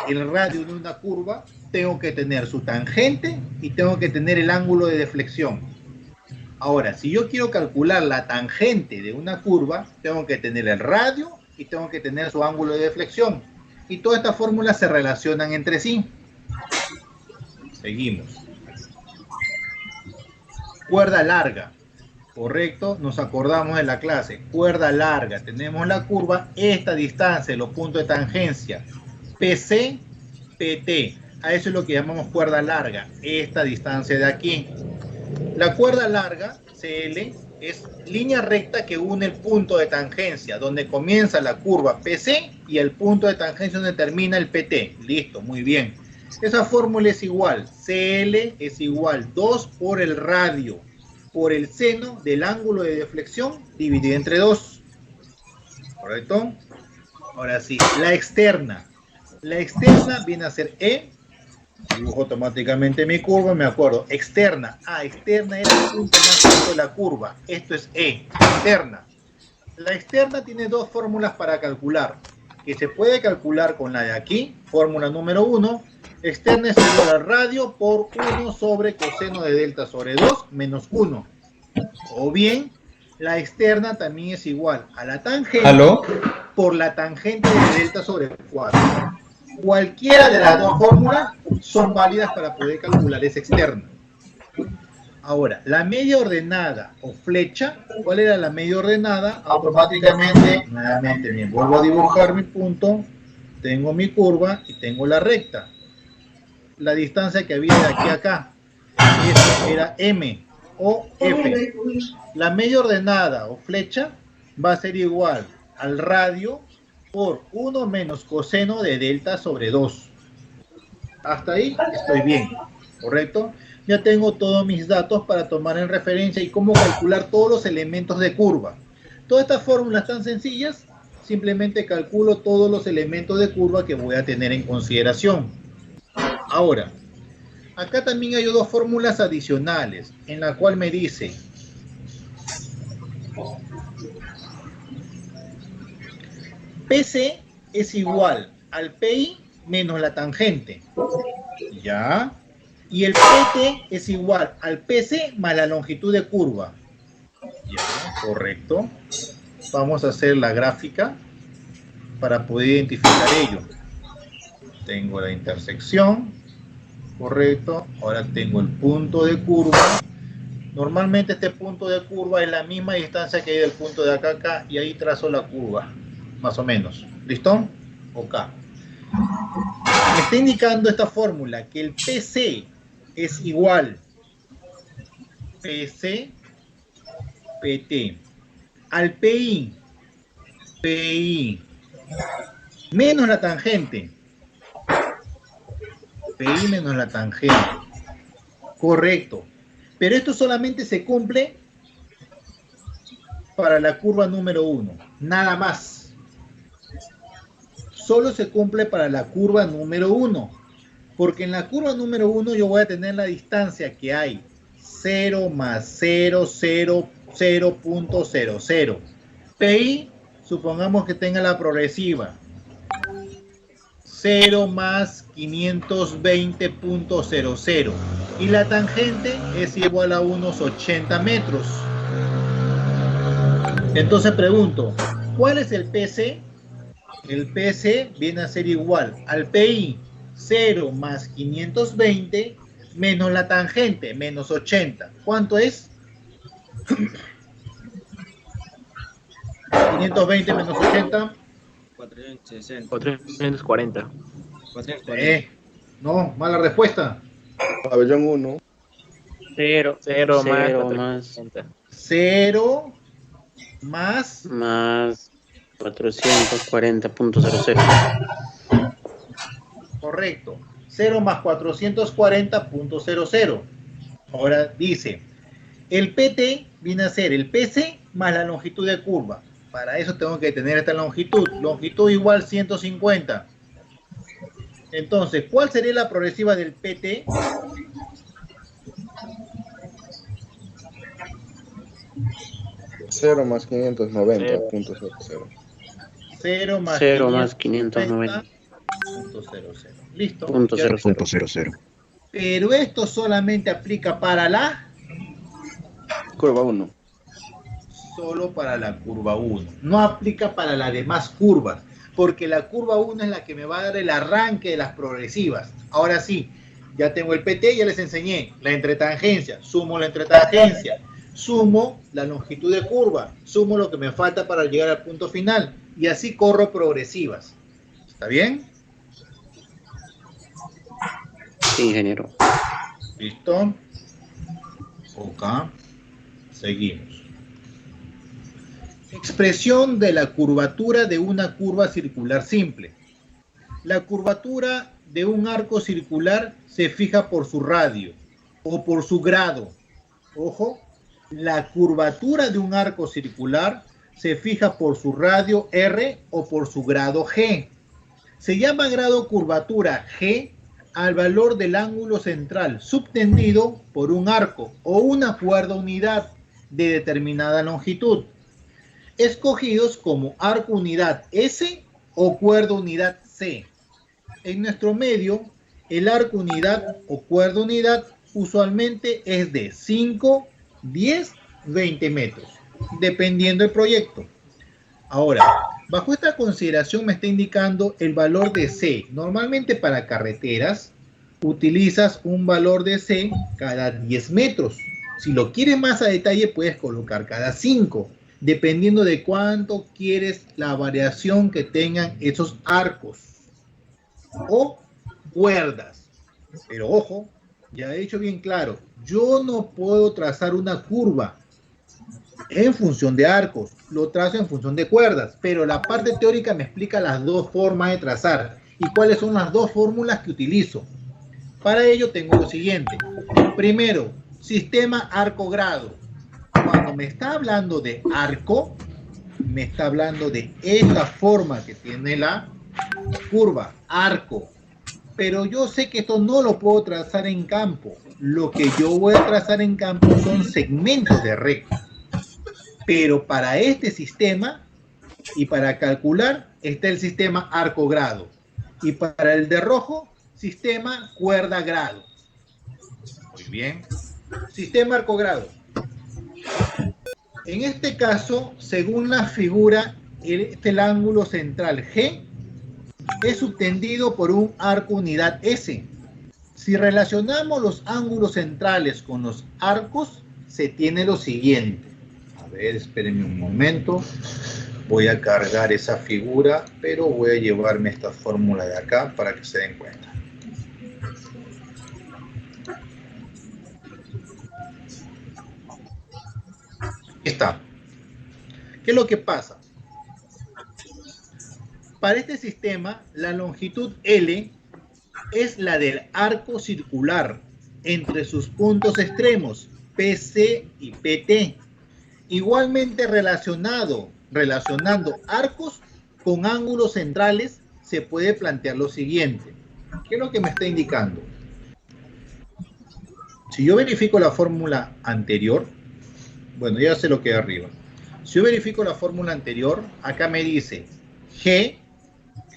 el radio de una curva, tengo que tener su tangente y tengo que tener el ángulo de deflexión. Ahora, si yo quiero calcular la tangente de una curva, tengo que tener el radio y tengo que tener su ángulo de deflexión. Y todas estas fórmulas se relacionan entre sí. Seguimos. Cuerda larga. Correcto, nos acordamos de la clase. Cuerda larga. Tenemos la curva, esta distancia, los puntos de tangencia. PC, PT. A eso es lo que llamamos cuerda larga. Esta distancia de aquí. La cuerda larga, CL, es línea recta que une el punto de tangencia, donde comienza la curva PC y el punto de tangencia donde termina el PT. Listo, muy bien. Esa fórmula es igual. CL es igual 2 por el radio, por el seno del ángulo de deflexión dividido entre 2. ¿Correcto? Ahora sí, la externa. La externa viene a ser E. Dibujo automáticamente mi curva, me acuerdo. Externa. Externa era el punto más alto de la curva. Esto es E. Externa. La externa tiene dos fórmulas para calcular, que se puede calcular con la de aquí. Fórmula número 1. Externa es igual al radio por 1 sobre coseno de delta sobre 2 menos 1. O bien, la externa también es igual a la tangente por la tangente de delta sobre 4. Cualquiera de las dos fórmulas son válidas para poder calcular esa externa. Ahora, la media ordenada o flecha, ¿cuál era la media ordenada? Automáticamente, nuevamente, bien, vuelvo a dibujar mi punto, tengo mi curva y tengo la recta. La distancia que había de aquí a acá, eso era M o F. La media ordenada o flecha va a ser igual al radio por 1 menos coseno de delta sobre 2. Hasta ahí estoy bien, ¿correcto? Ya tengo todos mis datos para tomar en referencia y cómo calcular todos los elementos de curva. Todas estas fórmulas tan sencillas, simplemente calculo todos los elementos de curva que voy a tener en consideración. Ahora, acá también hay dos fórmulas adicionales, en la cual me dice PC es igual al PI menos la tangente. ¿Ya? Y el PT es igual al PC más la longitud de curva. Ya, correcto. Vamos a hacer la gráfica para poder identificar ello. Tengo la intersección, correcto. Ahora tengo el punto de curva. Normalmente este punto de curva es la misma distancia que hay del punto de acá a acá, y ahí trazo la curva, más o menos. ¿Listo? Ok. Me está indicando esta fórmula que el PC es igual PC PT al PI menos la tangente. PI menos la tangente. Correcto. Pero esto solamente se cumple para la curva número 1. Nada más. Solo se cumple para la curva número 1. Porque en la curva número 1 yo voy a tener la distancia que hay. 0 más 0, 0, 0.00. PI, supongamos que tenga la progresiva. 0 más 520.00. Y la tangente es igual a unos 80 metros. Entonces pregunto, ¿cuál es el PC? El PC viene a ser igual al PI 0 más 520 menos la tangente, menos 80. ¿Cuánto es? 520 menos 80. 460. 440. No, mala respuesta. Pabellón 1. 0 más 0 más 440.00. Correcto. 0 más 440.00. Ahora dice, el PT viene a ser el PC más la longitud de curva. Para eso tengo que tener esta longitud. Longitud igual 150. Entonces, ¿cuál sería la progresiva del PT? Cero más 590.00. 0 más 590. Listo. Punto 00. Pero esto solamente aplica para la Curva 1. solo para la curva 1. No aplica para las demás curvas, porque la curva 1 es la que me va a dar el arranque de las progresivas. Ahora sí, ya tengo el PT, ya les enseñé la entretangencia, sumo la entretangencia, sumo la longitud de curva, sumo lo que me falta para llegar al punto final, y así corro progresivas. ¿Está bien? Sí, ingeniero. ¿Listo? Ok. Seguimos. Expresión de la curvatura de una curva circular simple. La curvatura de un arco circular se fija por su radio o por su grado. Ojo, la curvatura de un arco circular se fija por su radio R o por su grado G. Se llama grado curvatura G al valor del ángulo central subtendido por un arco o una cuerda unidad de determinada longitud, escogidos como arco unidad S o cuerda unidad C. En nuestro medio, el arco unidad o cuerda unidad usualmente es de 5, 10, 20 metros, dependiendo del proyecto. Ahora, bajo esta consideración me está indicando el valor de C. Normalmente para carreteras utilizas un valor de C cada 10 metros, Si lo quieres más a detalle, puedes colocar cada 5, dependiendo de cuánto quieres la variación que tengan esos arcos o cuerdas. Pero ojo, ya he dicho bien claro, yo no puedo trazar una curva en función de arcos, lo trazo en función de cuerdas, pero la parte teórica me explica las dos formas de trazar y cuáles son las dos fórmulas que utilizo. Para ello tengo lo siguiente. Primero, sistema arco-grado. Cuando me está hablando de arco, me está hablando de esta forma que tiene la curva, arco. Pero yo sé que esto no lo puedo trazar en campo. Lo que yo voy a trazar en campo son segmentos de recta. Pero para este sistema y para calcular está el sistema arco-grado. Y para el de rojo, sistema cuerda-grado. Muy bien. Sistema arco-grado. En este caso, según la figura, el ángulo central G es subtendido por un arco unidad S. Si relacionamos los ángulos centrales con los arcos, se tiene lo siguiente. A ver, espérenme un momento. Voy a cargar esa figura, pero voy a llevarme esta fórmula de acá para que se den cuenta. Está. ¿Qué es lo que pasa? Para este sistema, la longitud L es la del arco circular entre sus puntos extremos, PC y PT. Igualmente relacionando arcos con ángulos centrales, se puede plantear lo siguiente. ¿Qué es lo que me está indicando? Si yo verifico la fórmula anterior, bueno, ya sé lo que hay arriba. Si yo verifico la fórmula anterior, acá me dice G,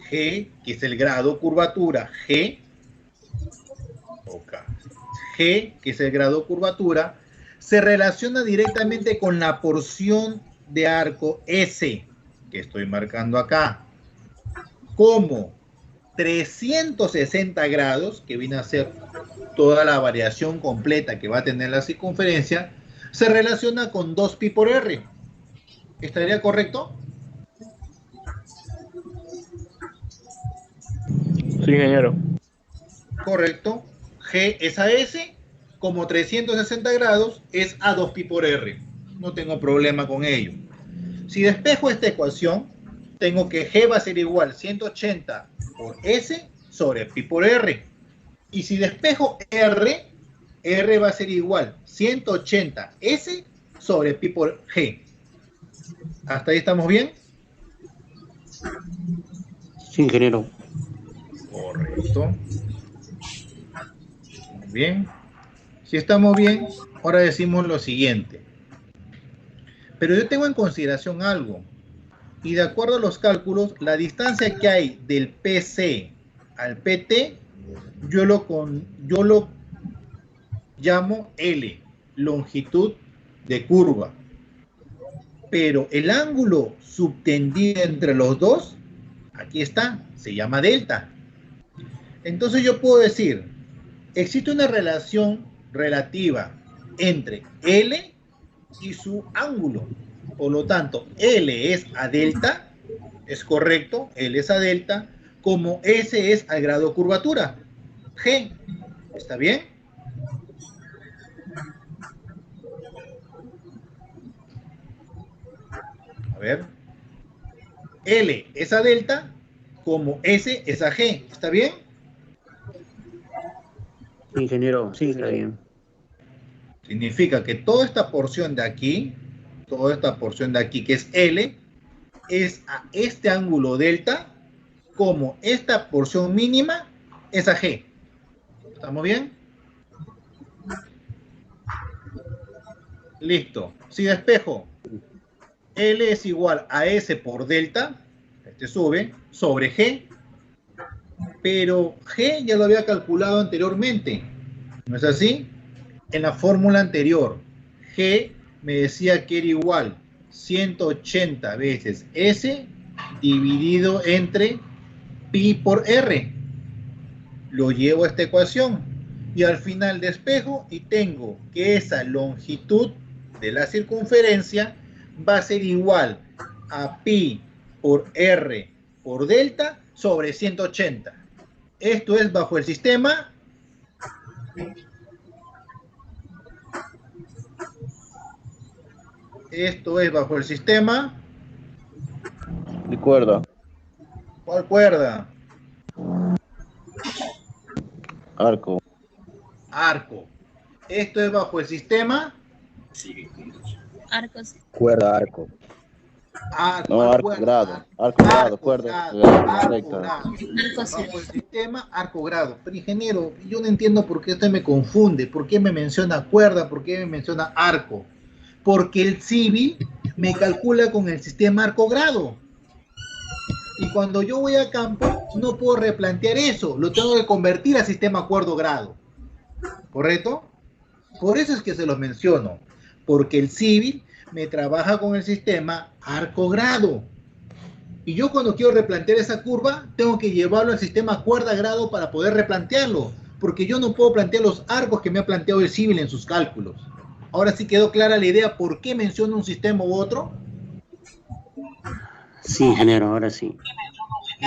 que es el grado curvatura, G, que es el grado curvatura, se relaciona directamente con la porción de arco S, que estoy marcando acá, como 360 grados, que viene a ser toda la variación completa que va a tener la circunferencia, se relaciona con 2pi por r. ¿Estaría correcto? Sí, ingeniero. Correcto. G es a S, como 360 grados es a 2pi por r. No tengo problema con ello. Si despejo esta ecuación, tengo que G va a ser igual 180 por S sobre pi por r. Y si despejo R, R va a ser igual 180 S sobre pi por G. ¿Hasta ahí estamos bien? Sí, ingeniero. Correcto. Muy bien. Si estamos bien, ahora decimos lo siguiente. Pero yo tengo en consideración algo. Y de acuerdo a los cálculos, la distancia que hay del PC al PT, yo lo llamo L, longitud de curva. Pero el ángulo subtendido entre los dos, aquí está, se llama delta. Entonces yo puedo decir, existe una relación relativa entre L y su ángulo. Por lo tanto, L es a delta, es correcto, L es a delta, como S es al grado de curvatura, G. ¿Está bien? A ver. L es a delta, como S es a G. ¿Está bien? Ingeniero, sí, está bien. Significa que toda esta porción de aquí, que es L, es a este ángulo delta, como esta porción mínima es a G. ¿Estamos bien? Listo. Si despejo, L es igual a S por delta, este sube, sobre G, pero G ya lo había calculado anteriormente, ¿no es así? En la fórmula anterior, G me decía que era igual 180 veces S dividido entre pi por R. Lo llevo a esta ecuación. y al final despejo y tengo que esa longitud de la circunferencia va a ser igual a pi por r por delta sobre 180. Esto es bajo el sistema de cuerda. ¿Cuál cuerda? Arco. Arco. Esto es bajo el sistema Arcos. Cuerda, arco. No, arco grado. Arco grado, cuerda. Recta. Bajo el sistema arco grado. Pero ingeniero, yo no entiendo por qué usted me confunde. ¿Por qué me menciona cuerda? ¿Por qué me menciona arco? Porque el civil me calcula con el sistema arco grado. Y cuando yo voy a campo, no puedo replantear eso. Lo tengo que convertir a sistema cuerdo grado. ¿Correcto? Por eso es que se los menciono. Porque el civil me trabaja con el sistema arco grado. Y yo cuando quiero replantear esa curva, tengo que llevarlo al sistema cuerda grado para poder replantearlo. Porque yo no puedo plantear los arcos que me ha planteado el civil en sus cálculos. Ahora sí quedó clara la idea por qué menciono un sistema u otro. Sí, ingeniero, ahora sí.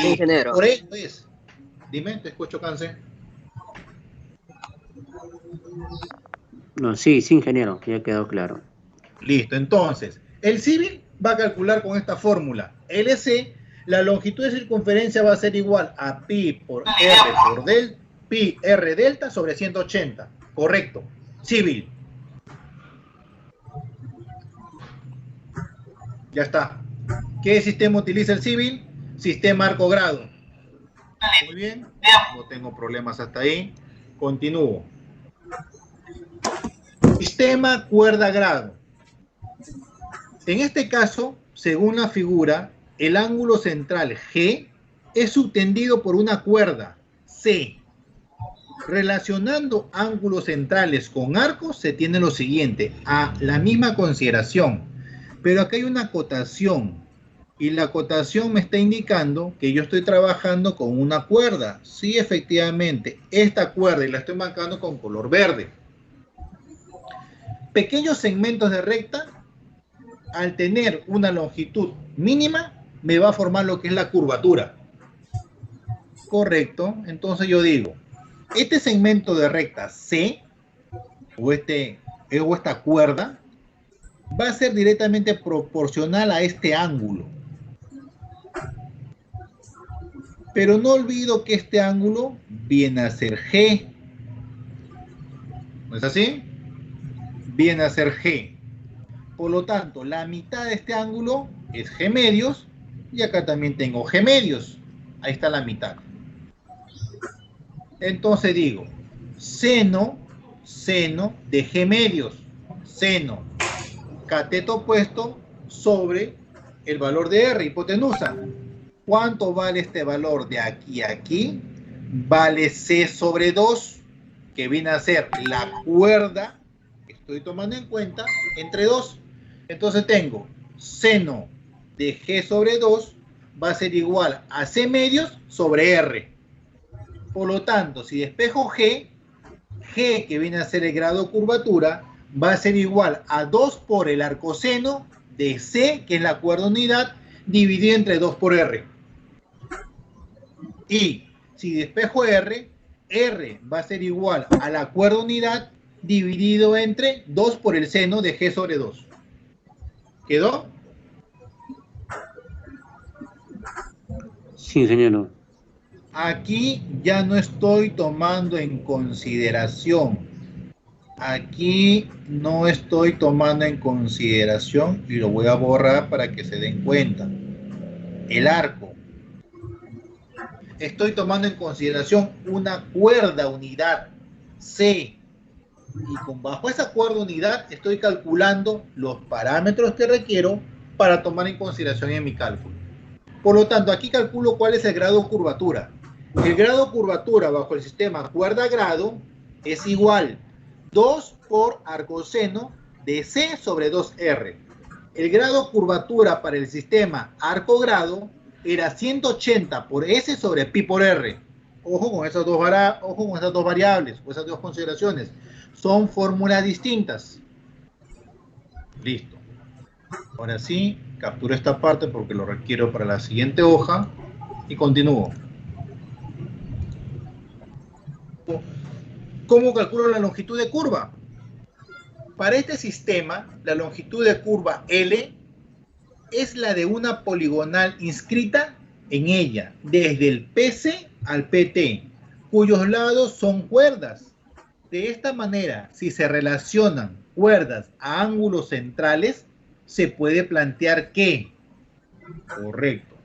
Sí, ingeniero. Por eso es. Dime, te escucho, Cáncer. No, sí, ingeniero, ya quedó claro. Listo, entonces, el civil va a calcular con esta fórmula. LC, la longitud de circunferencia va a ser igual a pi por r por delta, pi r delta sobre 180. Correcto. Civil. Ya está. ¿Qué sistema utiliza el civil? Sistema arco grado. Muy bien. No tengo problemas hasta ahí. Continúo. Sistema cuerda grado. En este caso, según la figura, el ángulo central G es subtendido por una cuerda C. Relacionando ángulos centrales con arcos se tiene lo siguiente, a la misma consideración. Pero acá hay una acotación y la acotación me está indicando que yo estoy trabajando con una cuerda. Sí, efectivamente, esta cuerda y la estoy marcando con color verde. Pequeños segmentos de recta, al tener una longitud mínima, me va a formar lo que es la curvatura. Correcto, entonces yo digo, este segmento de recta C, o esta cuerda, va a ser directamente proporcional a este ángulo. Pero no olvido que este ángulo viene a ser G. ¿No es así? Viene a ser G. Por lo tanto, la mitad de este ángulo es G medios y acá también tengo G medios. Ahí está la mitad. Entonces digo, seno de G medios. Seno cateto opuesto sobre el valor de R, hipotenusa. ¿Cuánto vale este valor de aquí a aquí? Vale C sobre 2, que viene a ser la cuerda que estoy tomando en cuenta entre 2. Entonces tengo seno de G sobre 2 va a ser igual a C medios sobre R. Por lo tanto, si despejo G que viene a ser el grado de curvatura, va a ser igual a 2 por el arcoseno de C, que es la cuerda unidad, dividido entre 2 por R. Y si despejo R va a ser igual a la cuerda unidad dividido entre 2 por el seno de G sobre 2. ¿Quedó? Sí, señor. Aquí ya no estoy tomando en consideración. Aquí no estoy tomando en consideración, y lo voy a borrar para que se den cuenta, el arco. Estoy tomando en consideración una cuerda unidad C. Y bajo esa cuerda unidad estoy calculando los parámetros que requiero para tomar en consideración en mi cálculo. Por lo tanto, aquí calculo cuál es el grado de curvatura. El grado de curvatura bajo el sistema cuerda grado es igual 2 por arcoseno de C sobre 2R. El grado de curvatura para el sistema arco grado era 180 por S sobre pi por R, ojo con esas dos variables, o esas dos consideraciones. Son fórmulas distintas. Listo. Ahora sí, capturo esta parte porque lo requiero para la siguiente hoja y continúo. ¿Cómo calculo la longitud de curva? Para este sistema, la longitud de curva L es la de una poligonal inscrita en ella, desde el PC al PT, cuyos lados son cuerdas. De esta manera, si se relacionan cuerdas a ángulos centrales, se puede plantear que, correcto,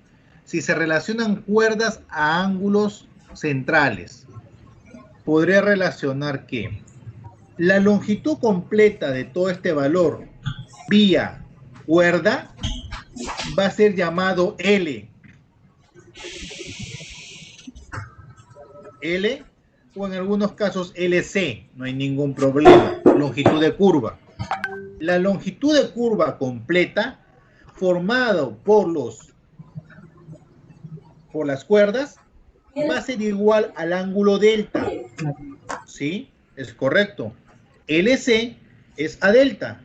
si se relacionan cuerdas a ángulos centrales, podría relacionar que la longitud completa de todo este valor vía cuerda va a ser llamado L. L, o en algunos casos LC, no hay ningún problema. Longitud de curva. La longitud de curva completa, formado por las cuerdas, va a ser igual al ángulo delta. ¿Sí? Es correcto. LC es a delta.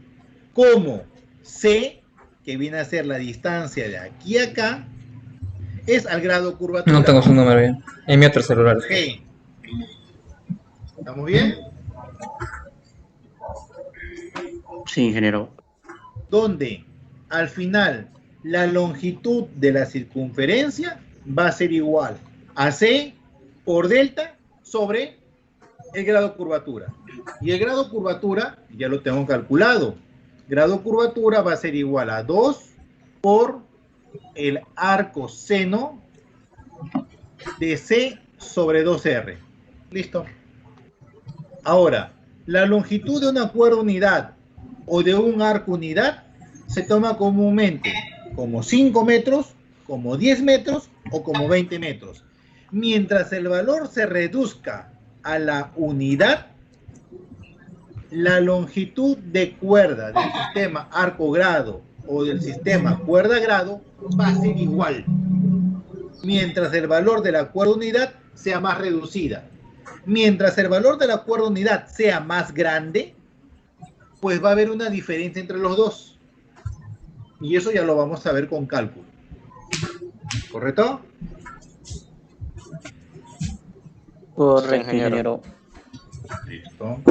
Como C, que viene a ser la distancia de aquí a acá, es al grado curvatura. No tengo su número bien. En mi otro celular. Okay. ¿Estamos bien? Sí, ingeniero. Donde al final la longitud de la circunferencia va a ser igual a C por delta sobre el grado curvatura. Y el grado curvatura ya lo tengo calculado. Grado curvatura va a ser igual a 2 por el arco seno de C sobre 2R. ¿Listo? Ahora, la longitud de una cuerda unidad o de un arco unidad se toma comúnmente como 5 metros, como 10 metros o como 20 metros. Mientras el valor se reduzca a la unidad, la longitud de cuerda del sistema arco grado o del sistema cuerda grado va a ser igual, mientras el valor de la cuerda unidad sea más reducida. Mientras el valor de la cuerda unidad sea más grande, pues va a haber una diferencia entre los dos. Y eso ya lo vamos a ver con cálculo. ¿Correcto? Correcto, ingeniero. Listo.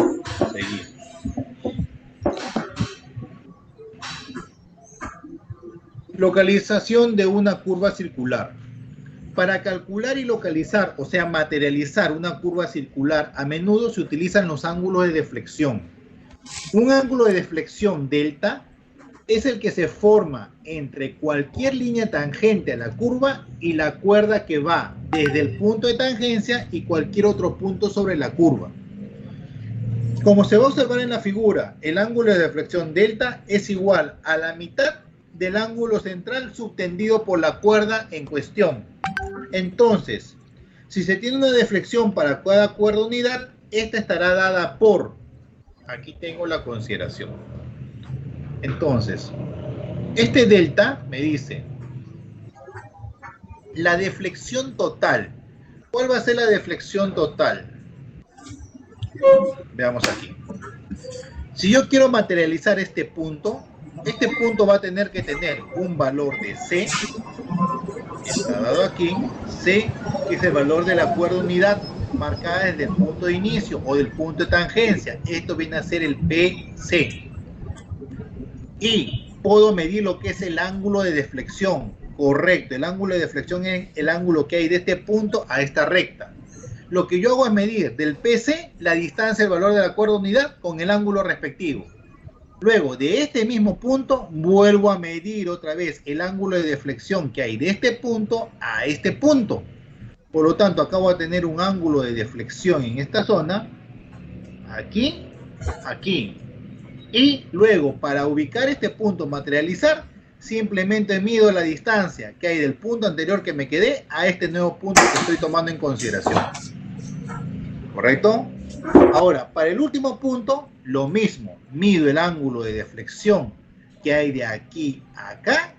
Seguimos. Localización de una curva circular. Para calcular y localizar, o sea, materializar una curva circular, a menudo se utilizan los ángulos de deflexión. Un ángulo de deflexión delta es el que se forma entre cualquier línea tangente a la curva y la cuerda que va desde el punto de tangencia y cualquier otro punto sobre la curva. Como se va a observar en la figura, el ángulo de deflexión delta es igual a la mitad del ángulo central subtendido por la cuerda en cuestión. Entonces, si se tiene una deflexión para cada cuerda unidad, esta estará dada por, aquí tengo la consideración. Entonces, este delta me dice la deflexión total. ¿Cuál va a ser la deflexión total? Veamos aquí. Si yo quiero materializar este punto va a tener que tener un valor de C, está dado aquí, C, que es el valor de la cuerda unidad marcada desde el punto de inicio o del punto de tangencia. Esto viene a ser el PC. Y puedo medir lo que es el ángulo de deflexión. Correcto, el ángulo de deflexión es el ángulo que hay de este punto a esta recta. Lo que yo hago es medir del PC la distancia, el valor de la cuerda unidad con el ángulo respectivo. Luego, de este mismo punto, vuelvo a medir otra vez el ángulo de deflexión que hay de este punto a este punto. Por lo tanto, acá voy a tener un ángulo de deflexión en esta zona, aquí, aquí. Y luego, para ubicar este punto, materializar, simplemente mido la distancia que hay del punto anterior que me quedé a este nuevo punto que estoy tomando en consideración. ¿Correcto? Ahora, para el último punto, lo mismo. Mido el ángulo de deflexión que hay de aquí a acá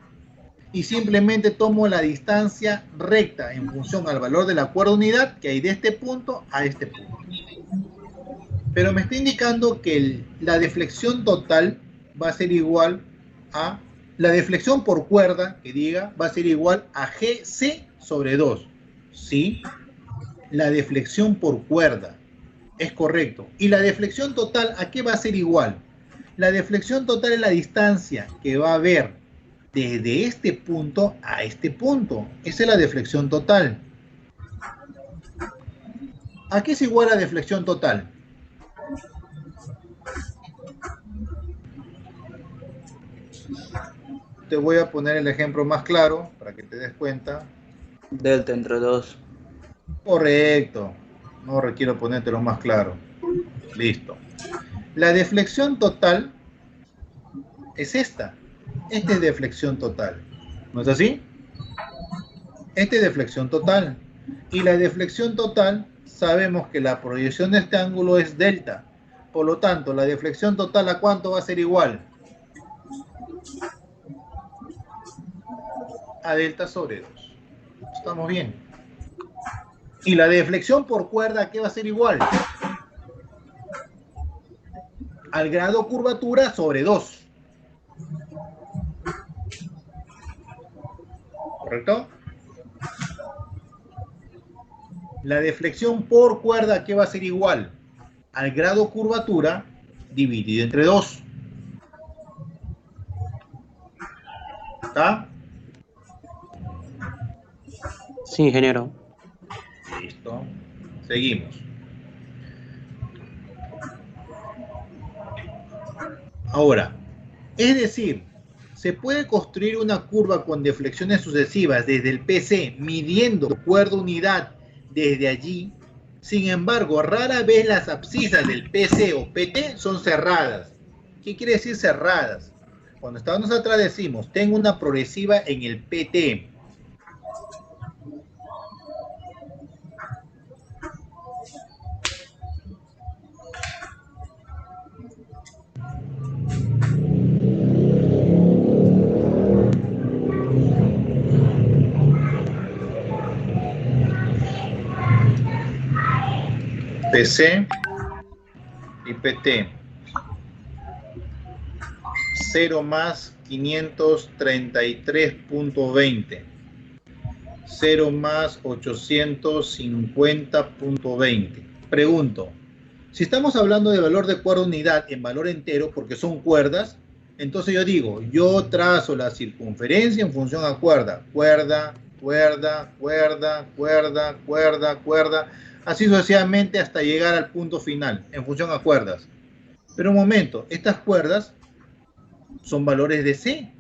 y simplemente tomo la distancia recta en función al valor de la cuerda unidad que hay de este punto a este punto. Pero me está indicando que la deflexión total va a ser igual a, la deflexión por cuerda, que diga, va a ser igual a GC sobre 2. ¿Sí? La deflexión por cuerda. Es correcto. ¿Y la deflexión total a qué va a ser igual? La deflexión total es la distancia que va a haber desde este punto a este punto. Esa es la deflexión total. ¿A qué es igual la deflexión total? Te voy a poner el ejemplo más claro para que te des cuenta. Delta entre 2. Correcto. No requiero ponértelo más claro. Listo. La deflexión total es esta. Esta es deflexión total. ¿No es así? Esta es deflexión total. Y la deflexión total, sabemos que la proyección de este ángulo es delta. Por lo tanto, la deflexión total, ¿a cuánto va a ser igual? A delta sobre 2. Estamos bien. Y la deflexión por cuerda, ¿a qué va a ser igual? Al grado curvatura sobre 2. ¿Correcto? La deflexión por cuerda, ¿a qué va a ser igual? Al grado curvatura dividido entre 2. ¿Está? Sí, ingeniero. Listo. Seguimos. Ahora, es decir, se puede construir una curva con deflexiones sucesivas desde el PC midiendo cuerda unidad desde allí. Sin embargo, rara vez las abscisas del PC o PT son cerradas. ¿Qué quiere decir cerradas? Cuando estábamos atrás decimos, tengo una progresiva en el PT. PC y PT 0 más 533.20 0 más 850.20. Pregunto, si estamos hablando de valor de cuerda unidad en valor entero porque son cuerdas, entonces yo digo, yo trazo la circunferencia en función a cuerda, cuerda, cuerda, cuerda, cuerda, cuerda, cuerda, así sucesivamente hasta llegar al punto final, en función a cuerdas. Pero un momento, estas cuerdas son valores de C,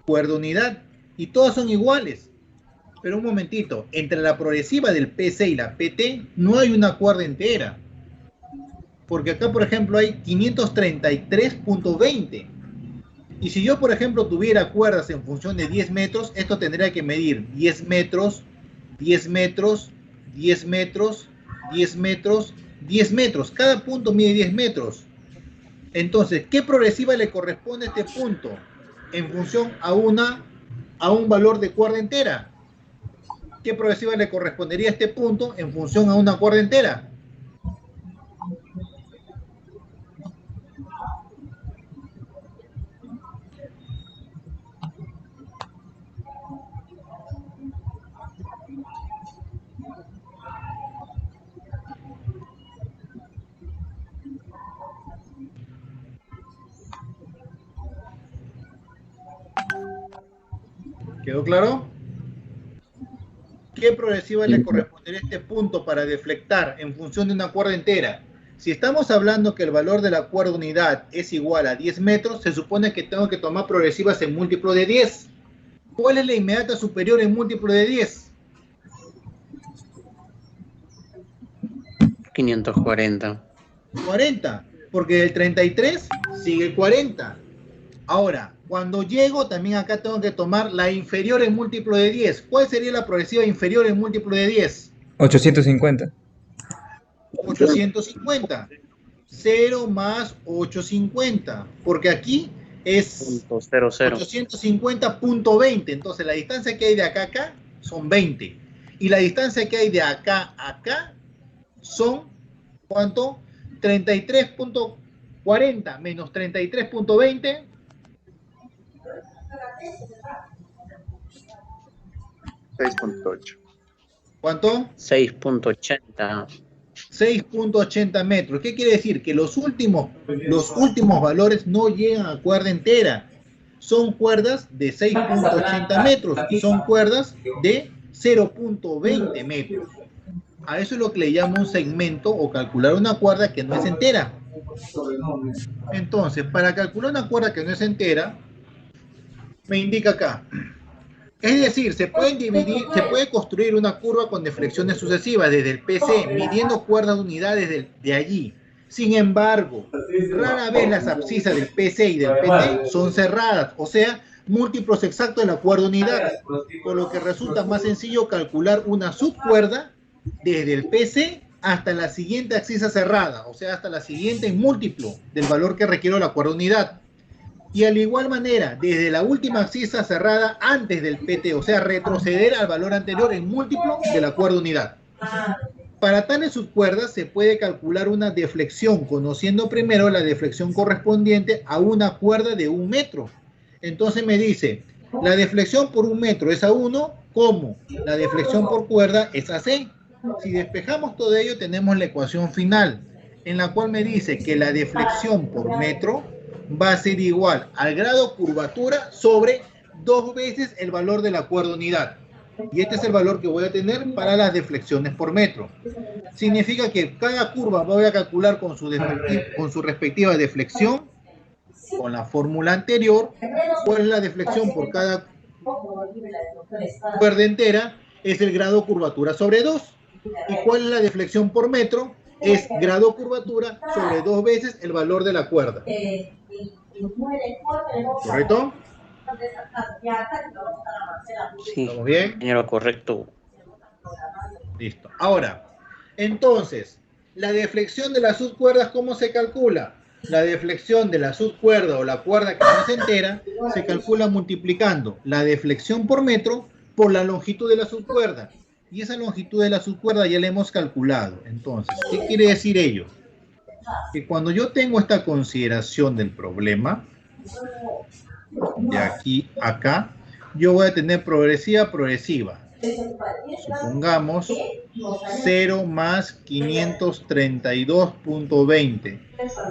cuerda unidad, y todas son iguales. Pero un momentito, entre la progresiva del PC y la PT no hay una cuerda entera. Porque acá, por ejemplo, hay 533.20. Y si yo, por ejemplo, tuviera cuerdas en función de 10 metros, esto tendría que medir 10 metros, 10 metros, 10 metros, 10 metros, 10 metros. Cada punto mide 10 metros. Entonces, ¿qué progresiva le corresponde a este punto? En función a un valor de cuerda entera. ¿Qué progresiva le correspondería a este punto en función a una cuerda entera? ¿Quedó claro? ¿Qué progresiva le correspondería a este punto para deflectar en función de una cuerda entera? Si estamos hablando que el valor de la cuerda unidad es igual a 10 metros, se supone que tengo que tomar progresivas en múltiplo de 10. ¿Cuál es la inmediata superior en múltiplo de 10? 540. 40, porque del 33 sigue el 40. Ahora, cuando llego, también acá tengo que tomar la inferior en múltiplo de 10. ¿Cuál sería la progresiva inferior en múltiplo de 10? 850. 850. 0 más 850. Porque aquí es 850.20. Entonces la distancia que hay de acá a acá son 20. Y la distancia que hay de acá a acá son, ¿cuánto? 33.40 menos 33.20. 6.8. ¿Cuánto? 6.80. 6.80 metros. ¿Qué quiere decir? Que los últimos valores no llegan a cuerda entera. Son cuerdas de 6.80 metros y son cuerdas de 0.20 metros. A eso es lo que le llamo un segmento o calcular una cuerda que no es entera. Entonces, para calcular una cuerda que no es entera, me indica acá. Es decir, se puede construir una curva con deflexiones sucesivas desde el PC, midiendo cuerdas de unidades de allí. Sin embargo, rara vez las abscisas del PC y del PT son cerradas, o sea, múltiplos exactos de la cuerda unidad, por lo que resulta más sencillo calcular una subcuerda desde el PC hasta la siguiente abscisa cerrada, o sea, hasta la siguiente en múltiplo del valor que requiere la cuerda unidad. Y al igual manera, desde la última abscisa cerrada antes del PT, o sea, retroceder al valor anterior en múltiplo de la cuerda unidad. Para tales subcuerdas se puede calcular una deflexión, conociendo primero la deflexión correspondiente a una cuerda de 1 metro. Entonces me dice, la deflexión por 1 metro es a 1, ¿cómo? La deflexión por cuerda es a C. Si despejamos todo ello, tenemos la ecuación final, en la cual me dice que la deflexión por metro va a ser igual al grado curvatura sobre 2 veces el valor de la cuerda unidad. Y este es el valor que voy a tener para las deflexiones por metro. Significa que cada curva voy a calcular con su respectiva deflexión, con la fórmula anterior. ¿Cuál es la deflexión por cada cuerda entera? Es el grado curvatura sobre 2. ¿Y cuál es la deflexión por metro? Es grado curvatura sobre 2 veces el valor de la cuerda. ¿Correcto? Sí, ¿Estamos bien? señor, correcto. Listo. Ahora, entonces, la deflexión de las subcuerdas, ¿cómo se calcula? La deflexión de la subcuerda o la cuerda que no es entera se calcula multiplicando la deflexión por metro por la longitud de la subcuerda. Y esa longitud de la subcuerda ya la hemos calculado. Entonces, ¿qué quiere decir ello? Que cuando yo tengo esta consideración del problema, de aquí a acá, yo voy a tener progresiva. Supongamos 0 más 532.20,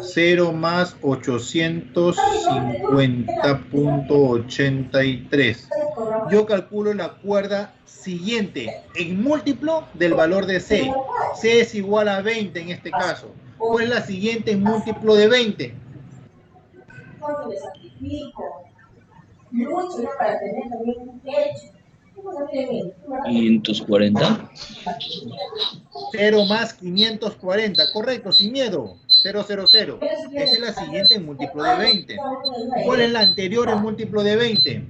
0 más 850.83. Yo calculo la cuerda siguiente en múltiplo del valor de C. C es igual a 20 en este caso. ¿Cuál es la siguiente en múltiplo de 20? ¿540? 0 más 540, correcto, sin miedo. 000. Esa es la siguiente en múltiplo de 20. ¿Cuál es la anterior en múltiplo de 20?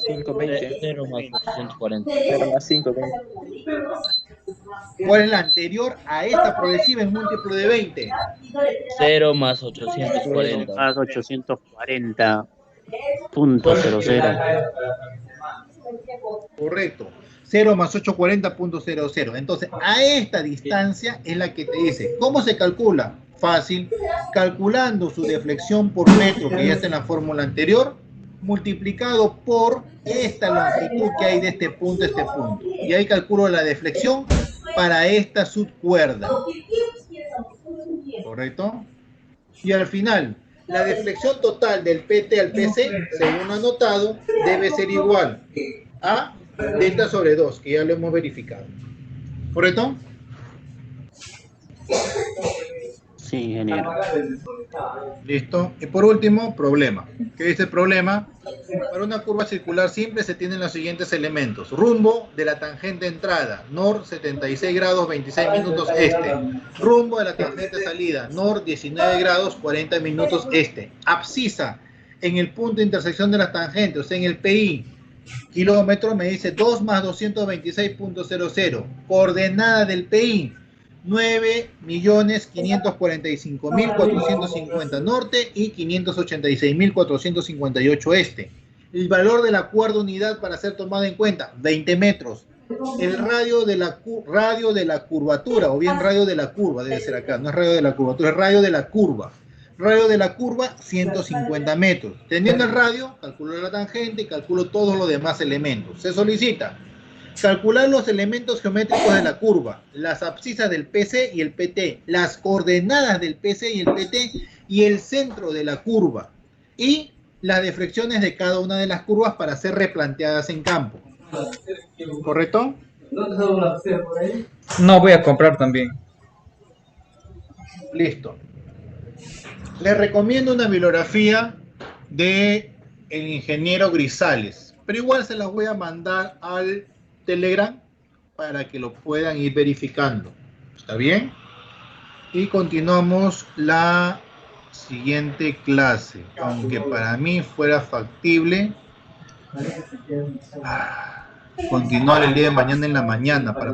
520. 0 más 840. 0 más 520. ¿Cuál es la anterior a esta progresiva en múltiplo de 20? 0 más 840. Más 840.00. Correcto. 0 más 840.00. Entonces, a esta distancia es la que te dice. ¿Cómo se calcula? Fácil. Calculando su deflexión por metro, que ya está en la fórmula anterior, multiplicado por esta longitud que hay de este punto a este punto. Y ahí calculo la deflexión para esta subcuerda. ¿Correcto? Y al final, la deflexión total del PT al PC, según anotado, debe ser igual a delta sobre 2, que ya lo hemos verificado. ¿Correcto? Sí, ingeniero. Listo. Y por último, problema. ¿Qué dice el problema? Para una curva circular simple se tienen los siguientes elementos. Rumbo de la tangente entrada, NOR 76 grados 26 minutos este. Rumbo de la tangente salida, NOR 19 grados 40 minutos este. Abscisa en el punto de intersección de las tangentes, o sea, en el PI. Kilómetro me dice 2 más 226.00. Coordenada del PI. 9.545.450 norte y 586.458 este. El valor de la cuerda unidad para ser tomado en cuenta, 20 metros. El radio de la curvatura, o bien radio de la curva, debe ser acá, no es radio de la curvatura, es radio de la curva. Radio de la curva, 150 metros. Teniendo el radio, calculo la tangente y calculo todos los demás elementos. Se solicita calcular los elementos geométricos de la curva, las abscisas del PC y el PT, las coordenadas del PC y el PT y el centro de la curva y las deflexiones de cada una de las curvas para ser replanteadas en campo. ¿Correcto? No, voy a comprar también. Listo. Les recomiendo una bibliografía de el ingeniero Grisales, pero igual se las voy a mandar al Telegram para que lo puedan ir verificando. ¿Está bien? Y continuamos la siguiente clase, aunque para mí fuera factible continuar el día de mañana en la mañana para